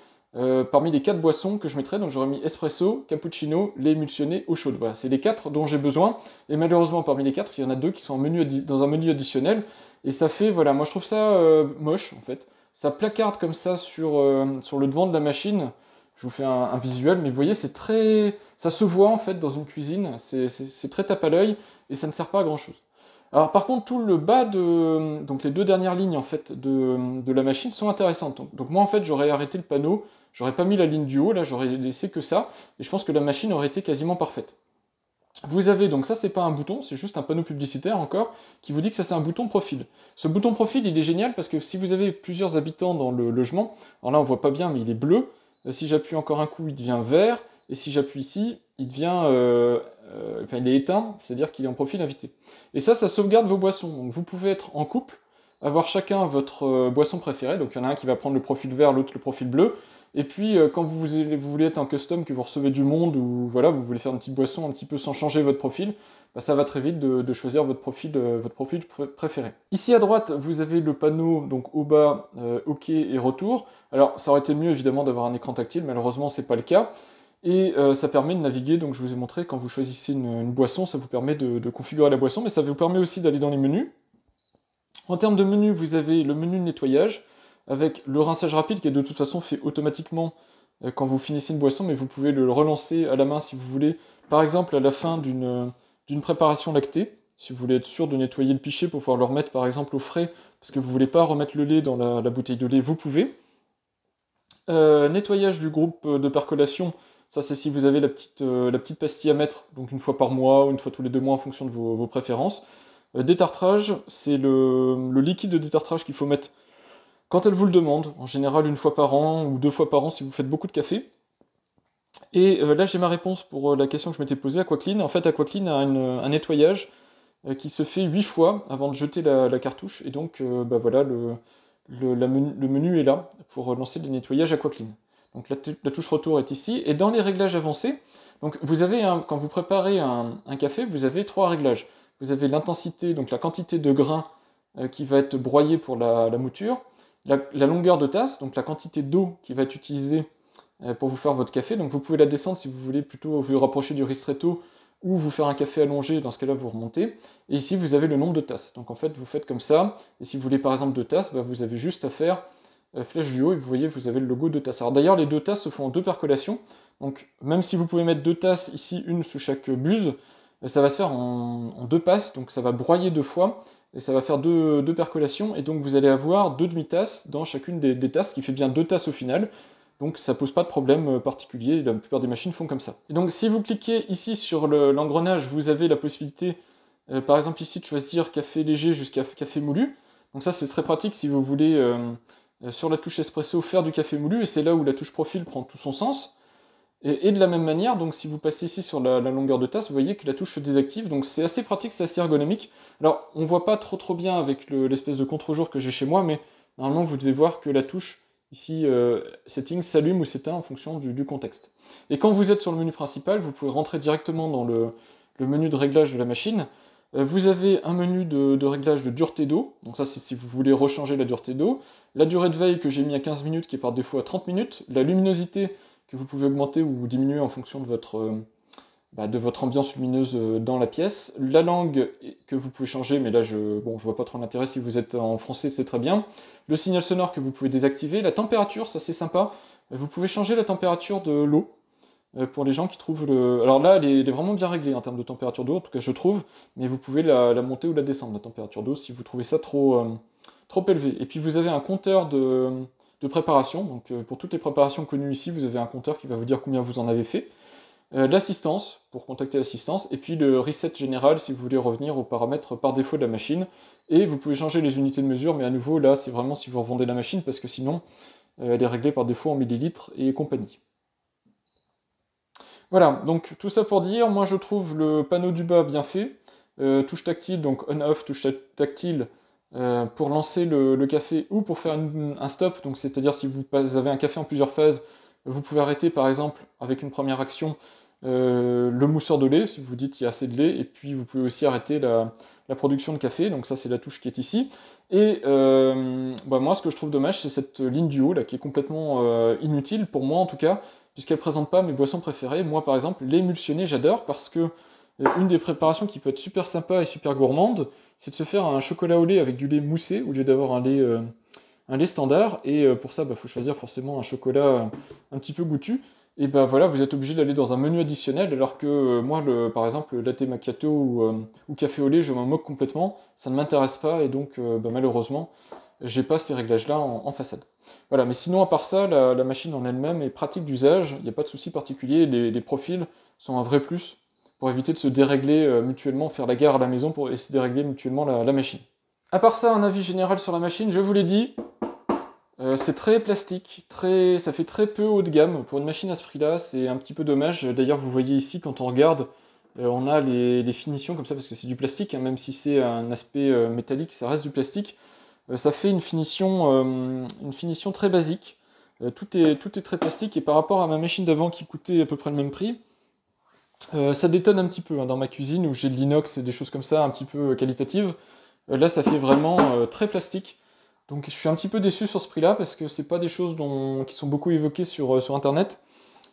parmi les 4 boissons que je mettrais. Donc j'aurais mis espresso, cappuccino, lait émulsionné, eau chaude. Voilà, c'est les 4 dont j'ai besoin. Et malheureusement, parmi les 4, il y en a 2 qui sont dans un menu additionnel. Et ça fait, voilà, moi je trouve ça moche en fait. Ça placarde comme ça sur le devant de la machine. Je vous fais un visuel, mais vous voyez, c'est très... Ça se voit en fait dans une cuisine, c'est très tape à l'œil, et ça ne sert pas à grand chose. Alors par contre, tout le bas de... Donc les 2 dernières lignes en fait de la machine sont intéressantes. Donc moi en fait, j'aurais arrêté le panneau, j'aurais pas mis la ligne du haut, là j'aurais laissé que ça, et je pense que la machine aurait été quasiment parfaite. Vous avez, donc ça c'est pas un bouton, c'est juste un panneau publicitaire encore, qui vous dit que ça c'est un bouton profil. Ce bouton profil il est génial parce que si vous avez plusieurs habitants dans le logement, alors là on voit pas bien mais il est bleu, si j'appuie encore un coup il devient vert, et si j'appuie ici, il devient, enfin il est éteint, c'est-à-dire qu'il est en profil invité. Et ça sauvegarde vos boissons, donc vous pouvez être en couple, avoir chacun votre boisson préférée, donc il y en a un qui va prendre le profil vert, l'autre le profil bleu, et puis, quand vous voulez être en custom, que vous recevez du monde, ou voilà, vous voulez faire une petite boisson un petit peu sans changer votre profil, bah, ça va très vite de choisir votre profil préféré. Ici à droite, vous avez le panneau, donc au bas, OK et retour. Alors, ça aurait été mieux évidemment d'avoir un écran tactile, malheureusement, c'est pas le cas. Et ça permet de naviguer, donc je vous ai montré, quand vous choisissez une boisson, ça vous permet de configurer la boisson, mais ça vous permet aussi d'aller dans les menus. En termes de menu, vous avez le menu de nettoyage, avec le rinçage rapide qui est de toute façon fait automatiquement quand vous finissez une boisson, mais vous pouvez le relancer à la main si vous voulez, par exemple à la fin d'une préparation lactée, si vous voulez être sûr de nettoyer le pichet pour pouvoir le remettre par exemple au frais, parce que vous ne voulez pas remettre le lait dans la bouteille de lait, vous pouvez. Nettoyage du groupe de percolation, ça c'est si vous avez la petite pastille à mettre, donc une fois par mois ou une fois tous les 2 mois en fonction de vos préférences. Détartrage, c'est le liquide de détartrage qu'il faut mettre quand elle vous le demande, en général 1 fois par an ou 2 fois par an si vous faites beaucoup de café. Et là j'ai ma réponse pour la question que je m'étais posée. Aquaclean, en fait Aquaclean a un nettoyage qui se fait 8 fois avant de jeter la cartouche, et donc bah voilà, le menu est là pour lancer le nettoyage Aquaclean. Donc la touche retour est ici, et dans les réglages avancés, donc vous avez quand vous préparez un café, vous avez 3 réglages. Vous avez l'intensité, donc la quantité de grains qui va être broyé pour la mouture, la longueur de tasse, donc la quantité d'eau qui va être utilisée pour vous faire votre café. Donc vous pouvez la descendre si vous voulez plutôt vous rapprocher du ristretto ou vous faire un café allongé, dans ce cas-là vous remontez. Et ici vous avez le nombre de tasses. Donc en fait vous faites comme ça, et si vous voulez par exemple 2 tasses, bah, vous avez juste à faire flèche du haut, et vous voyez vous avez le logo de tasses. Alors d'ailleurs les 2 tasses se font en 2 percolations, donc même si vous pouvez mettre 2 tasses ici, une sous chaque buse, ça va se faire en 2 passes, donc ça va broyer 2 fois, et ça va faire deux percolations, et donc vous allez avoir 2 demi-tasses dans chacune des tasses, ce qui fait bien 2 tasses au final, donc ça pose pas de problème particulier, la plupart des machines font comme ça. Et donc si vous cliquez ici sur l'engrenage, vous avez la possibilité, par exemple ici, de choisir café léger jusqu'à café moulu, donc ça c'est très pratique si vous voulez, sur la touche espresso, faire du café moulu, et c'est là où la touche profil prend tout son sens. Et de la même manière, donc si vous passez ici sur la longueur de tasse, vous voyez que la touche se désactive, donc c'est assez pratique, c'est assez ergonomique. Alors, on voit pas trop bien avec l'espèce de contre-jour que j'ai chez moi, mais normalement vous devez voir que la touche, ici, Settings, s'allume ou s'éteint en fonction du contexte. Et quand vous êtes sur le menu principal, vous pouvez rentrer directement dans le menu de réglage de la machine. Vous avez un menu de réglage de dureté d'eau, donc ça c'est si vous voulez rechanger la dureté d'eau, la durée de veille que j'ai mis à 15 minutes qui est par défaut à 30 minutes, la luminosité que vous pouvez augmenter ou diminuer en fonction de votre ambiance lumineuse dans la pièce, la langue que vous pouvez changer, mais là je vois pas trop l'intérêt, si vous êtes en français c'est très bien, le signal sonore que vous pouvez désactiver, la température, ça c'est sympa, vous pouvez changer la température de l'eau, pour les gens qui trouvent Alors là, elle est vraiment bien réglée en termes de température d'eau, en tout cas je trouve, mais vous pouvez la monter ou la descendre, la température d'eau, si vous trouvez ça trop élevé. Et puis vous avez un compteur de préparation, donc pour toutes les préparations connues ici, vous avez un compteur qui va vous dire combien vous en avez fait. L'assistance, pour contacter l'assistance, et puis le reset général si vous voulez revenir aux paramètres par défaut de la machine, et vous pouvez changer les unités de mesure, mais à nouveau là c'est vraiment si vous revendez la machine, parce que sinon elle est réglée par défaut en millilitres et compagnie. Voilà, donc tout ça pour dire, moi je trouve le panneau du bas bien fait, touche tactile, donc on-off, touche tactile, pour lancer le café ou pour faire un stop, donc c'est-à-dire si vous avez un café en plusieurs phases, vous pouvez arrêter par exemple avec une première action le mousseur de lait, si vous dites il y a assez de lait, et puis vous pouvez aussi arrêter la production de café, donc ça c'est la touche qui est ici. Et bah moi ce que je trouve dommage, c'est cette ligne du haut là qui est complètement inutile, pour moi en tout cas, puisqu'elle présente pas mes boissons préférées. Moi par exemple, l'émulsionné j'adore parce que une des préparations qui peut être super sympa et super gourmande, c'est de se faire un chocolat au lait avec du lait moussé au lieu d'avoir un lait standard, et pour ça, bah, faut choisir forcément un chocolat un petit peu goûtu, et bah voilà, vous êtes obligé d'aller dans un menu additionnel, alors que moi, par exemple, le latte macchiato ou café au lait, je m'en moque complètement, ça ne m'intéresse pas, et donc bah, malheureusement, j'ai pas ces réglages-là en façade. Voilà, mais sinon, à part ça, la machine en elle-même est pratique d'usage, il n'y a pas de souci particulier, les profils sont un vrai plus, pour éviter de se dérégler mutuellement, faire la guerre à la maison et se dérégler mutuellement la machine. À part ça, un avis général sur la machine, je vous l'ai dit, c'est très plastique, ça fait très peu haut de gamme. Pour une machine à ce prix-là, c'est un petit peu dommage. D'ailleurs, vous voyez ici, quand on regarde, on a les finitions comme ça, parce que c'est du plastique, hein, même si c'est un aspect métallique, ça reste du plastique. Ça fait une finition très basique. Tout est très plastique, et par rapport à ma machine d'avant qui coûtait à peu près le même prix, ça détonne un petit peu hein, dans ma cuisine où j'ai de l'inox et des choses comme ça un petit peu qualitatives. Là, ça fait vraiment très plastique. Donc je suis un petit peu déçu sur ce prix-là parce que c'est pas des choses qui sont beaucoup évoquées sur internet.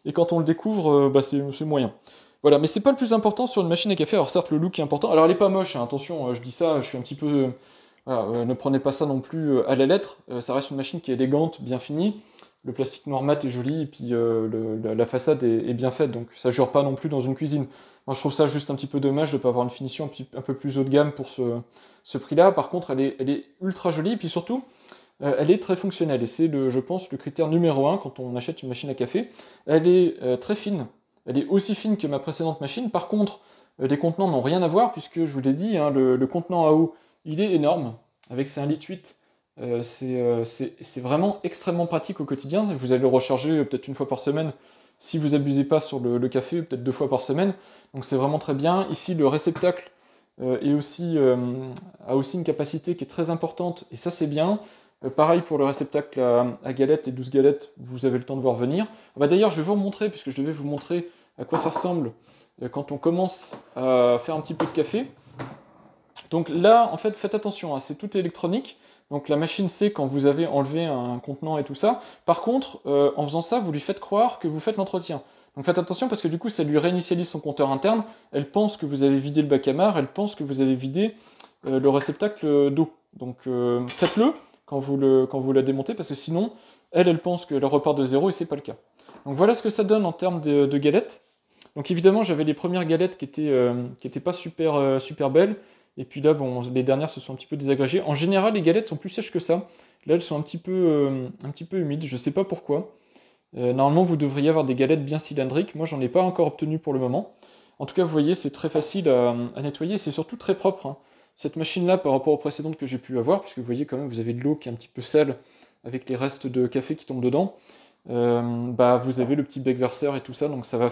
Et quand on le découvre, bah c'est moyen. Voilà, mais c'est pas le plus important sur une machine à café. Alors certes, le look est important. Alors elle est pas moche, hein, attention, je dis ça, je suis un petit peu. Voilà, ne prenez pas ça non plus à la lettre. Ça reste une machine qui est élégante, bien finie. Le plastique noir mat est joli, et puis la façade est bien faite, donc ça jure pas non plus dans une cuisine. Moi, je trouve ça juste un petit peu dommage de ne pas avoir une finition un peu plus haut de gamme pour ce prix-là. Par contre, elle est ultra jolie, et puis surtout, elle est très fonctionnelle, et c'est, je pense, le critère numéro 1 quand on achète une machine à café. Elle est très fine, elle est aussi fine que ma précédente machine. Par contre, les contenants n'ont rien à voir, puisque je vous l'ai dit, hein, le contenant à eau, il est énorme, avec ses 1,8 litre. C'est vraiment extrêmement pratique au quotidien. Vous allez le recharger peut-être une fois par semaine, si vous abusez pas sur le café, peut-être 2 fois par semaine. Donc c'est vraiment très bien. Ici, le réceptacle a aussi une capacité qui est très importante, et ça c'est bien. Pareil pour le réceptacle à galettes, les 12 galettes, vous avez le temps de voir venir. Bah, d'ailleurs, je vais vous remontrer, puisque je devais vous montrer à quoi ça ressemble quand on commence à faire un petit peu de café. Donc là, en fait, faites attention, hein, c'est tout électronique. Donc la machine sait quand vous avez enlevé un contenant et tout ça. Par contre, en faisant ça, vous lui faites croire que vous faites l'entretien. Donc faites attention parce que du coup, ça lui réinitialise son compteur interne. Elle pense que vous avez vidé le bac à marre, elle pense que vous avez vidé le réceptacle d'eau. Donc faites-le quand vous la démontez, parce que sinon, elle pense qu'elle repart de zéro et c'est pas le cas. Donc voilà ce que ça donne en termes de galettes. Donc évidemment, j'avais les premières galettes qui étaient pas super belles. Et puis là, bon, les dernières se sont un petit peu désagrégées. En général, les galettes sont plus sèches que ça. Là, elles sont un petit peu humides, je sais pas pourquoi. Normalement, vous devriez avoir des galettes bien cylindriques. Moi, j'en ai pas encore obtenu pour le moment. En tout cas, vous voyez, c'est très facile à nettoyer. C'est surtout très propre, hein. Cette machine-là, par rapport aux précédentes que j'ai pu avoir, puisque vous voyez quand même, vous avez de l'eau qui est un petit peu sale, avec les restes de café qui tombent dedans. Bah, vous avez le petit bec verseur et tout ça, donc ça va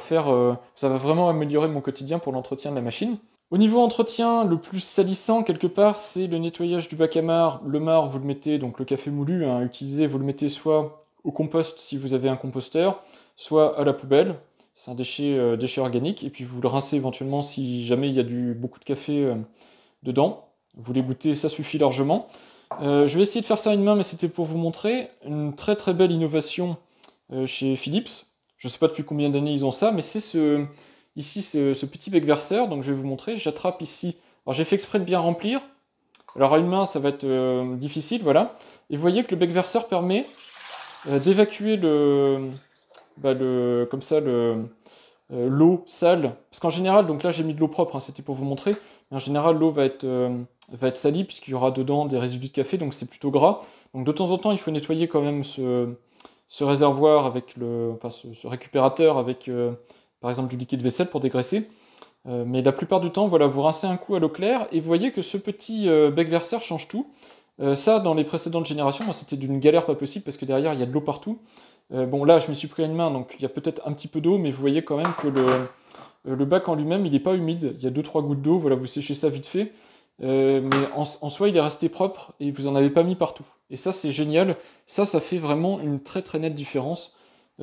vraiment améliorer mon quotidien pour l'entretien de la machine. Au niveau entretien, le plus salissant quelque part, c'est le nettoyage du bac à marc. Le marc, vous le mettez, donc le café moulu hein, utilisé, vous le mettez soit au compost si vous avez un composteur, soit à la poubelle. C'est un déchet organique, et puis vous le rincez éventuellement si jamais il y a beaucoup de café dedans. Vous l'égouttez, ça suffit largement. Je vais essayer de faire ça à une main, mais c'était pour vous montrer une très très belle innovation chez Philips. Je ne sais pas depuis combien d'années ils ont ça, mais c'est ici ce petit bec verseur, donc je vais vous montrer. J'attrape ici. Alors j'ai fait exprès de bien remplir. Alors à une main, ça va être difficile, voilà. Et vous voyez que le bec verseur permet d'évacuer comme ça l'eau sale. Parce qu'en général, donc là j'ai mis de l'eau propre, hein, c'était pour vous montrer. Mais en général, l'eau va être salie puisqu'il y aura dedans des résidus de café, donc c'est plutôt gras. Donc de temps en temps, il faut nettoyer quand même ce réservoir avec ce récupérateur avec par exemple du liquide vaisselle pour dégraisser. Mais la plupart du temps, voilà, vous rincez un coup à l'eau claire et vous voyez que ce petit bec verseur change tout. Ça, dans les précédentes générations, moi, c'était d'une galère pas possible parce que derrière, il y a de l'eau partout. Bon, là, je m'y suis pris à une main, donc il y a peut-être un petit peu d'eau, mais vous voyez quand même que le bac en lui-même, il n'est pas humide. Il y a 2-3 gouttes d'eau, voilà, vous séchez ça vite fait. Mais en soi, il est resté propre et vous en avez pas mis partout. Et ça, c'est génial. Ça fait vraiment une très très nette différence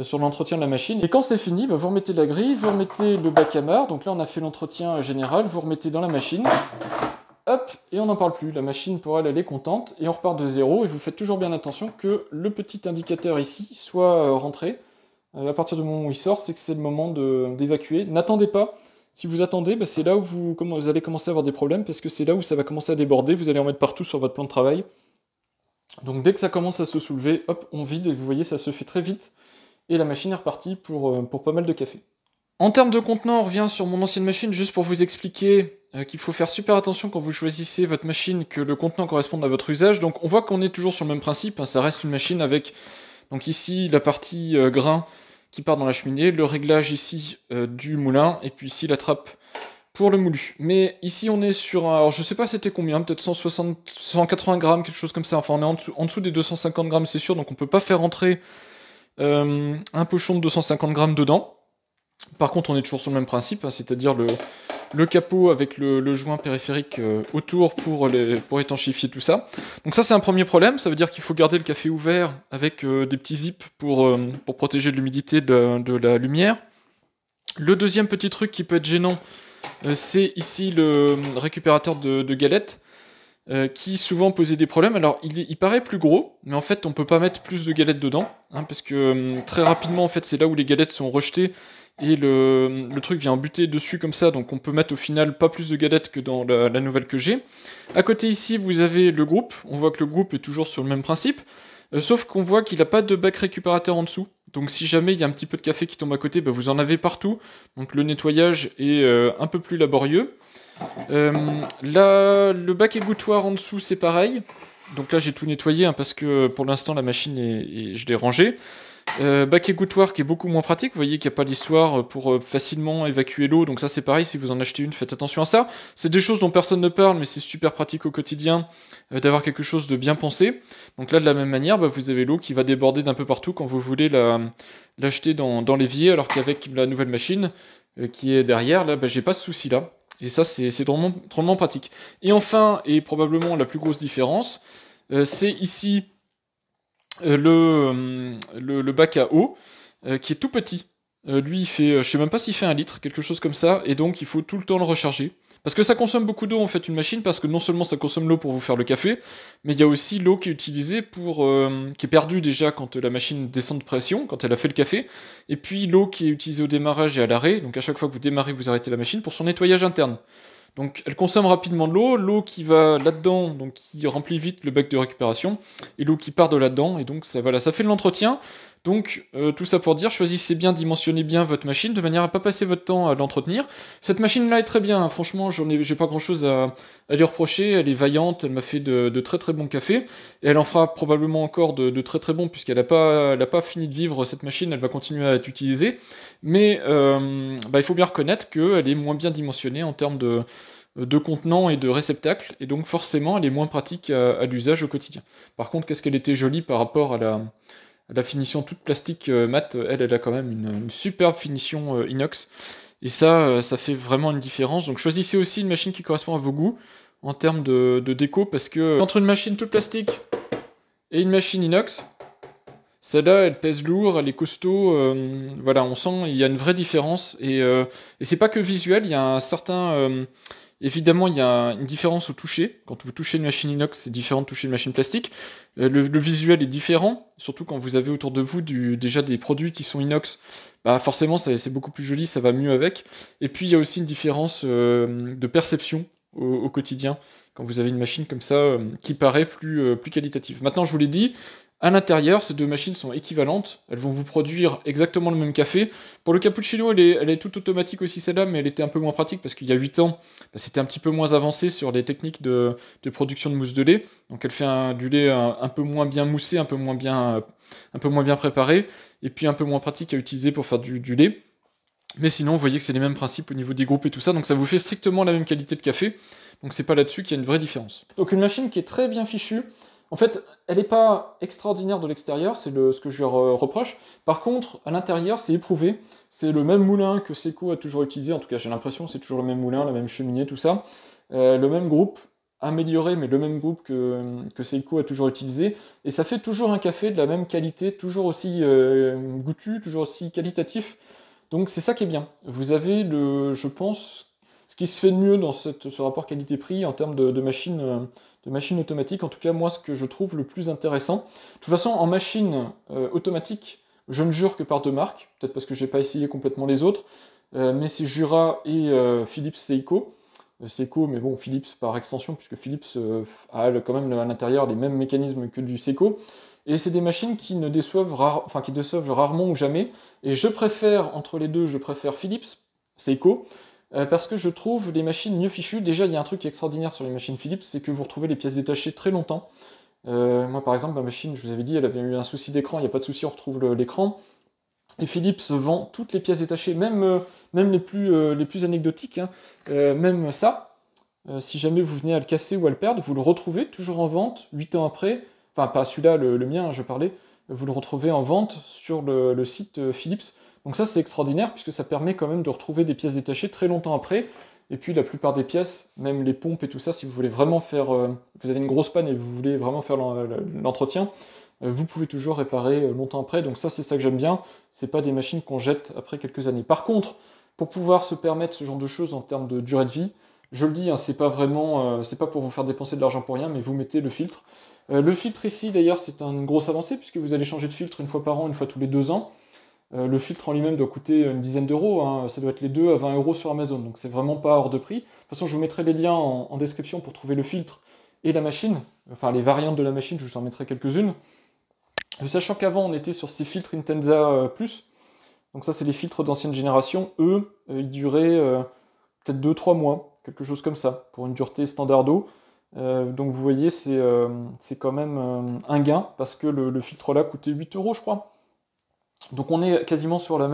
sur l'entretien de la machine. Et quand c'est fini, bah, vous remettez la grille, vous remettez le bac à marc. Donc là, on a fait l'entretien général. Vous remettez dans la machine. hop, et on n'en parle plus. La machine, pour elle, elle est contente, et on repart de zéro, et vous faites toujours bien attention que le petit indicateur ici soit rentré. À partir du moment où il sort, c'est que c'est le moment d'évacuer. N'attendez pas. Si vous attendez, bah, c'est là où vous allez commencer à avoir des problèmes, parce que c'est là où ça va commencer à déborder, vous allez en mettre partout sur votre plan de travail. Donc dès que ça commence à se soulever, hop, on vide, et vous voyez, ça se fait très vite, et la machine est repartie pour pas mal de café. En termes de contenant, on revient sur mon ancienne machine, juste pour vous expliquer qu'il faut faire super attention quand vous choisissez votre machine, que le contenant corresponde à votre usage. Donc on voit qu'on est toujours sur le même principe, hein, ça reste une machine avec, donc ici, la partie grain qui part dans la cheminée, le réglage ici du moulin, et puis ici la trappe pour le moulu. Mais ici on est sur un, alors je sais pas c'était combien, peut-être 160, 180 grammes, quelque chose comme ça, enfin on est en dessous des 250 grammes c'est sûr, donc on peut pas faire rentrer un pochon de 250 grammes dedans. Par contre, on est toujours sur le même principe, hein, c'est-à-dire le capot avec le joint périphérique autour pour étanchéifier tout ça. Donc ça, c'est un premier problème, ça veut dire qu'il faut garder le café ouvert avec des petits zips pour protéger de l'humidité de la lumière. Le deuxième petit truc qui peut être gênant, c'est ici le récupérateur de galettes, qui souvent posait des problèmes. Alors, il paraît plus gros, mais en fait, on peut pas mettre plus de galettes dedans, hein, parce que très rapidement, en fait, c'est là où les galettes sont rejetées, et le truc vient buter dessus comme ça, donc on peut mettre au final pas plus de galettes que dans la nouvelle que j'ai. À côté ici, vous avez le groupe, on voit que le groupe est toujours sur le même principe, sauf qu'on voit qu'il n'a pas de bac récupérateur en dessous. Donc si jamais il y a un petit peu de café qui tombe à côté, bah, vous en avez partout, donc le nettoyage est un peu plus laborieux. Là, le bac égouttoir en dessous, c'est pareil. Donc là, j'ai tout nettoyé, hein, parce que pour l'instant, la machine, je l'ai rangée. Bac égouttoir qui est beaucoup moins pratique, vous voyez qu'il n'y a pas d'histoire pour facilement évacuer l'eau, donc ça c'est pareil, si vous en achetez une, faites attention à ça. C'est des choses dont personne ne parle, mais c'est super pratique au quotidien d'avoir quelque chose de bien pensé. Donc là, de la même manière, bah, vous avez l'eau qui va déborder d'un peu partout quand vous voulez l'acheter dans l'évier, alors qu'avec la nouvelle machine qui est derrière, là, bah, j'ai pas ce souci-là. Et ça, c'est drôlement pratique. Et enfin, et probablement la plus grosse différence, c'est ici le bac à eau, qui est tout petit. Lui, il fait, je sais même pas s'il fait 1 litre, quelque chose comme ça, et donc il faut tout le temps le recharger. Parce que ça consomme beaucoup d'eau, en fait, une machine, parce que non seulement ça consomme l'eau pour vous faire le café, mais il y a aussi l'eau qui est utilisée qui est perdue déjà quand la machine descend de pression, quand elle a fait le café, et puis l'eau qui est utilisée au démarrage et à l'arrêt, donc à chaque fois que vous démarrez, vous arrêtez la machine pour son nettoyage interne. Donc elle consomme rapidement de l'eau qui va là-dedans, donc qui remplit vite le bac de récupération, et l'eau qui part de là-dedans, et donc ça, voilà, ça fait de l'entretien. Donc tout ça pour dire, choisissez bien, dimensionnez bien votre machine, de manière à pas passer votre temps à l'entretenir. Cette machine-là est très bien, hein, franchement, j'ai pas grand-chose à lui reprocher, elle est vaillante, elle m'a fait de très très bons cafés, et elle en fera probablement encore de très très bons, puisqu'elle n'a pas fini de vivre cette machine, elle va continuer à être utilisée, mais il faut bien reconnaître qu'elle est moins bien dimensionnée en termes de contenant et de réceptacle, et donc forcément elle est moins pratique à l'usage au quotidien. Par contre, qu'est-ce qu'elle était jolie par rapport à la finition toute plastique mat, elle a quand même une superbe finition inox, et ça fait vraiment une différence. Donc choisissez aussi une machine qui correspond à vos goûts en termes de déco, parce que entre une machine toute plastique et une machine inox, celle-là, elle pèse lourd, elle est costaud, voilà, on sent il y a une vraie différence, et c'est pas que visuel, il y a un certain... évidemment, il y a une différence au toucher. Quand vous touchez une machine inox, c'est différent de toucher une machine plastique. Le visuel est différent, surtout quand vous avez autour de vous déjà des produits qui sont inox. Bah forcément, c'est beaucoup plus joli, ça va mieux avec. Et puis, il y a aussi une différence de perception au quotidien, quand vous avez une machine comme ça, qui paraît plus qualitative. Maintenant, je vous l'ai dit, à l'intérieur, ces deux machines sont équivalentes, elles vont vous produire exactement le même café. Pour le cappuccino, elle est toute automatique aussi celle-là, mais elle était un peu moins pratique parce qu'il y a 8 ans, c'était un petit peu moins avancé sur les techniques de production de mousse de lait. Donc elle fait du lait un peu moins bien moussé, un peu moins bien préparé, et puis un peu moins pratique à utiliser pour faire du lait. Mais sinon, vous voyez que c'est les mêmes principes au niveau des groupes et tout ça, donc ça vous fait strictement la même qualité de café. Donc c'est pas là-dessus qu'il y a une vraie différence. Donc une machine qui est très bien fichue. En fait, elle n'est pas extraordinaire de l'extérieur, c'est ce que je lui reproche. Par contre, à l'intérieur, c'est éprouvé. C'est le même moulin que Seiko a toujours utilisé, en tout cas j'ai l'impression, c'est toujours le même moulin, la même cheminée, tout ça. Le même groupe, amélioré, mais le même groupe que Seiko a toujours utilisé. Et ça fait toujours un café de la même qualité, toujours aussi goûtu, toujours aussi qualitatif. Donc c'est ça qui est bien. Vous avez, je pense, ce qui se fait de mieux dans ce rapport qualité-prix en termes de machine automatique. En tout cas, moi, ce que je trouve le plus intéressant. De toute façon, en machine automatique, je ne jure que par deux marques, peut-être parce que j'ai pas essayé complètement les autres, mais c'est Jura et Philips Seiko. Seiko, mais bon, Philips par extension, puisque Philips a quand même à l'intérieur les mêmes mécanismes que du Seiko. Et c'est des machines qui ne déçoivent, qui déçoivent rarement ou jamais. Et je préfère, entre les deux, je préfère Philips, Seiko, parce que je trouve les machines mieux fichues. Déjà, il y a un truc qui est extraordinaire sur les machines Philips, c'est que vous retrouvez les pièces détachées très longtemps. Moi, par exemple, ma machine, je vous avais dit, elle avait eu un souci d'écran, il n'y a pas de souci, on retrouve l'écran. Et Philips vend toutes les pièces détachées, même les plus anecdotiques, hein. Même ça, si jamais vous venez à le casser ou à le perdre, vous le retrouvez toujours en vente 8 ans après. Enfin, pas celui-là, le mien, hein, je parlais. Vous le retrouvez en vente sur le site Philips. Donc ça, c'est extraordinaire, puisque ça permet quand même de retrouver des pièces détachées très longtemps après. Et puis la plupart des pièces, même les pompes et tout ça, si vous voulez vraiment faire... vous avez une grosse panne et vous voulez vraiment faire l'entretien, vous pouvez toujours réparer longtemps après. Donc ça, c'est ça que j'aime bien. C'est pas des machines qu'on jette après quelques années. Par contre, pour pouvoir se permettre ce genre de choses en termes de durée de vie, je le dis, hein, c'est pas vraiment, c'est pas pour vous faire dépenser de l'argent pour rien, mais vous mettez le filtre. Le filtre ici, d'ailleurs, c'est une grosse avancée, puisque vous allez changer de filtre une fois par an, une fois tous les 2 ans. Le filtre en lui-même doit coûter une dizaine d'euros, hein, ça doit être les 2 à 20 euros sur Amazon, donc c'est vraiment pas hors de prix. De toute façon, je vous mettrai les liens en description pour trouver le filtre et la machine, enfin les variantes de la machine, je vous en mettrai quelques-unes. Sachant qu'avant, on était sur ces filtres Intensa Plus, donc ça, c'est les filtres d'ancienne génération. Eux, ils duraient peut-être 2-3 mois, quelque chose comme ça, pour une dureté standard d'eau. Donc vous voyez, c'est quand même un gain, parce que le filtre là coûtait 8 euros, je crois. Donc on est quasiment sur le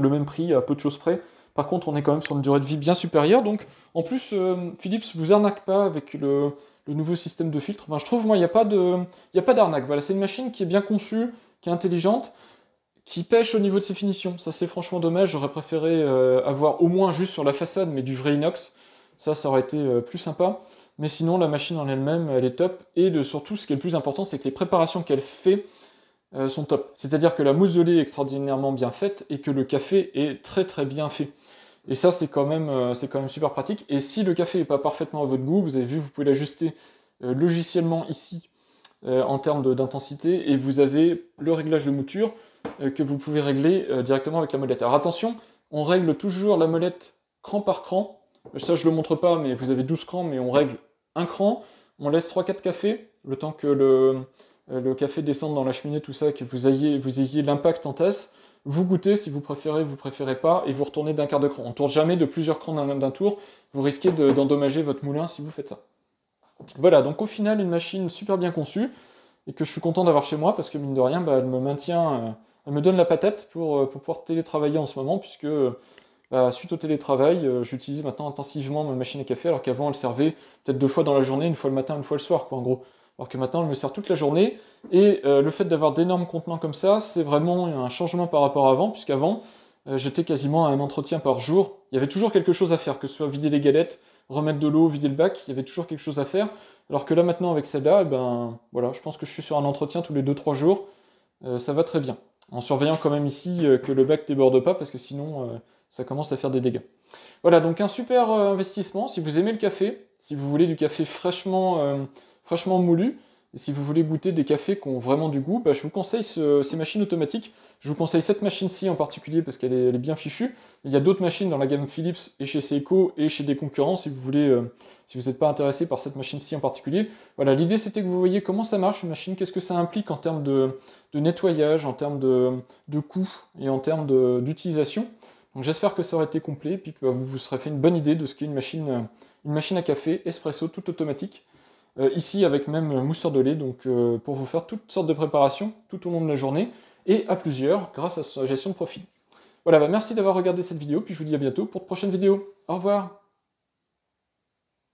même prix, à peu de choses près. Par contre, on est quand même sur une durée de vie bien supérieure. Donc en plus, Philips vous arnaque pas avec le nouveau système de filtre. Enfin, je trouve, moi, il n'y a pas d'arnaque. Voilà, c'est une machine qui est bien conçue, qui est intelligente, qui pêche au niveau de ses finitions. Ça, c'est franchement dommage. J'aurais préféré avoir au moins juste sur la façade, mais du vrai inox. Ça aurait été plus sympa. Mais sinon, la machine en elle-même, elle est top. Et surtout, ce qui est le plus important, c'est que les préparations qu'elle fait sont top. C'est-à-dire que la mousse de lait est extraordinairement bien faite et que le café est très très bien fait. Et ça, c'est quand même super pratique. Et si le café n'est pas parfaitement à votre goût, vous avez vu, vous pouvez l'ajuster logiciellement ici en termes d'intensité, et vous avez le réglage de mouture que vous pouvez régler directement avec la molette. Alors attention, on règle toujours la molette cran par cran. Ça, je le montre pas, mais vous avez 12 crans, mais on règle un cran, on laisse 3-4 cafés, le temps que le café descende dans la cheminée, tout ça, que vous ayez l'impact en tasse. Vous goûtez, si vous préférez pas, et vous retournez d'un quart de cran. On ne tourne jamais de plusieurs crans d'un tour, vous risquez d'endommager votre moulin si vous faites ça. Voilà, donc au final, une machine super bien conçue, et que je suis content d'avoir chez moi, parce que mine de rien, elle me maintient, elle me donne la patate pour pouvoir télétravailler en ce moment, puisque suite au télétravail, j'utilise maintenant intensivement ma machine à café, alors qu'avant elle servait peut-être 2 fois dans la journée, une fois le matin, une fois le soir, quoi, en gros. Alors que maintenant elle me sert toute la journée, et le fait d'avoir d'énormes contenants comme ça, c'est vraiment un changement par rapport à avant, puisqu'avant, j'étais quasiment à un entretien par jour. Il y avait toujours quelque chose à faire, que ce soit vider les galettes, remettre de l'eau, vider le bac, il y avait toujours quelque chose à faire. Alors que là maintenant avec celle-là, voilà, je pense que je suis sur un entretien tous les 2-3 jours, ça va très bien. En surveillant quand même ici que le bac déborde pas, parce que sinon ça commence à faire des dégâts. Voilà, donc un super investissement. Si vous aimez le café, si vous voulez du café fraîchement moulu, et si vous voulez goûter des cafés qui ont vraiment du goût, je vous conseille ces machines automatiques. Je vous conseille cette machine-ci en particulier parce qu'elle est bien fichue. Il y a d'autres machines dans la gamme Philips et chez Seiko et chez des concurrents si vous voulez, si vous n'êtes pas intéressé par cette machine-ci en particulier. Voilà, l'idée c'était que vous voyez comment ça marche une machine, qu'est-ce que ça implique en termes de nettoyage, en termes de coût et en termes d'utilisation. Donc j'espère que ça aurait été complet et puis que vous vous serez fait une bonne idée de ce qu'est une machine à café espresso toute automatique. Ici avec même mousseur de lait, donc pour vous faire toutes sortes de préparations tout au long de la journée, et à plusieurs grâce à sa gestion de profil. Voilà, merci d'avoir regardé cette vidéo, puis je vous dis à bientôt pour de prochaines vidéos. Au revoir.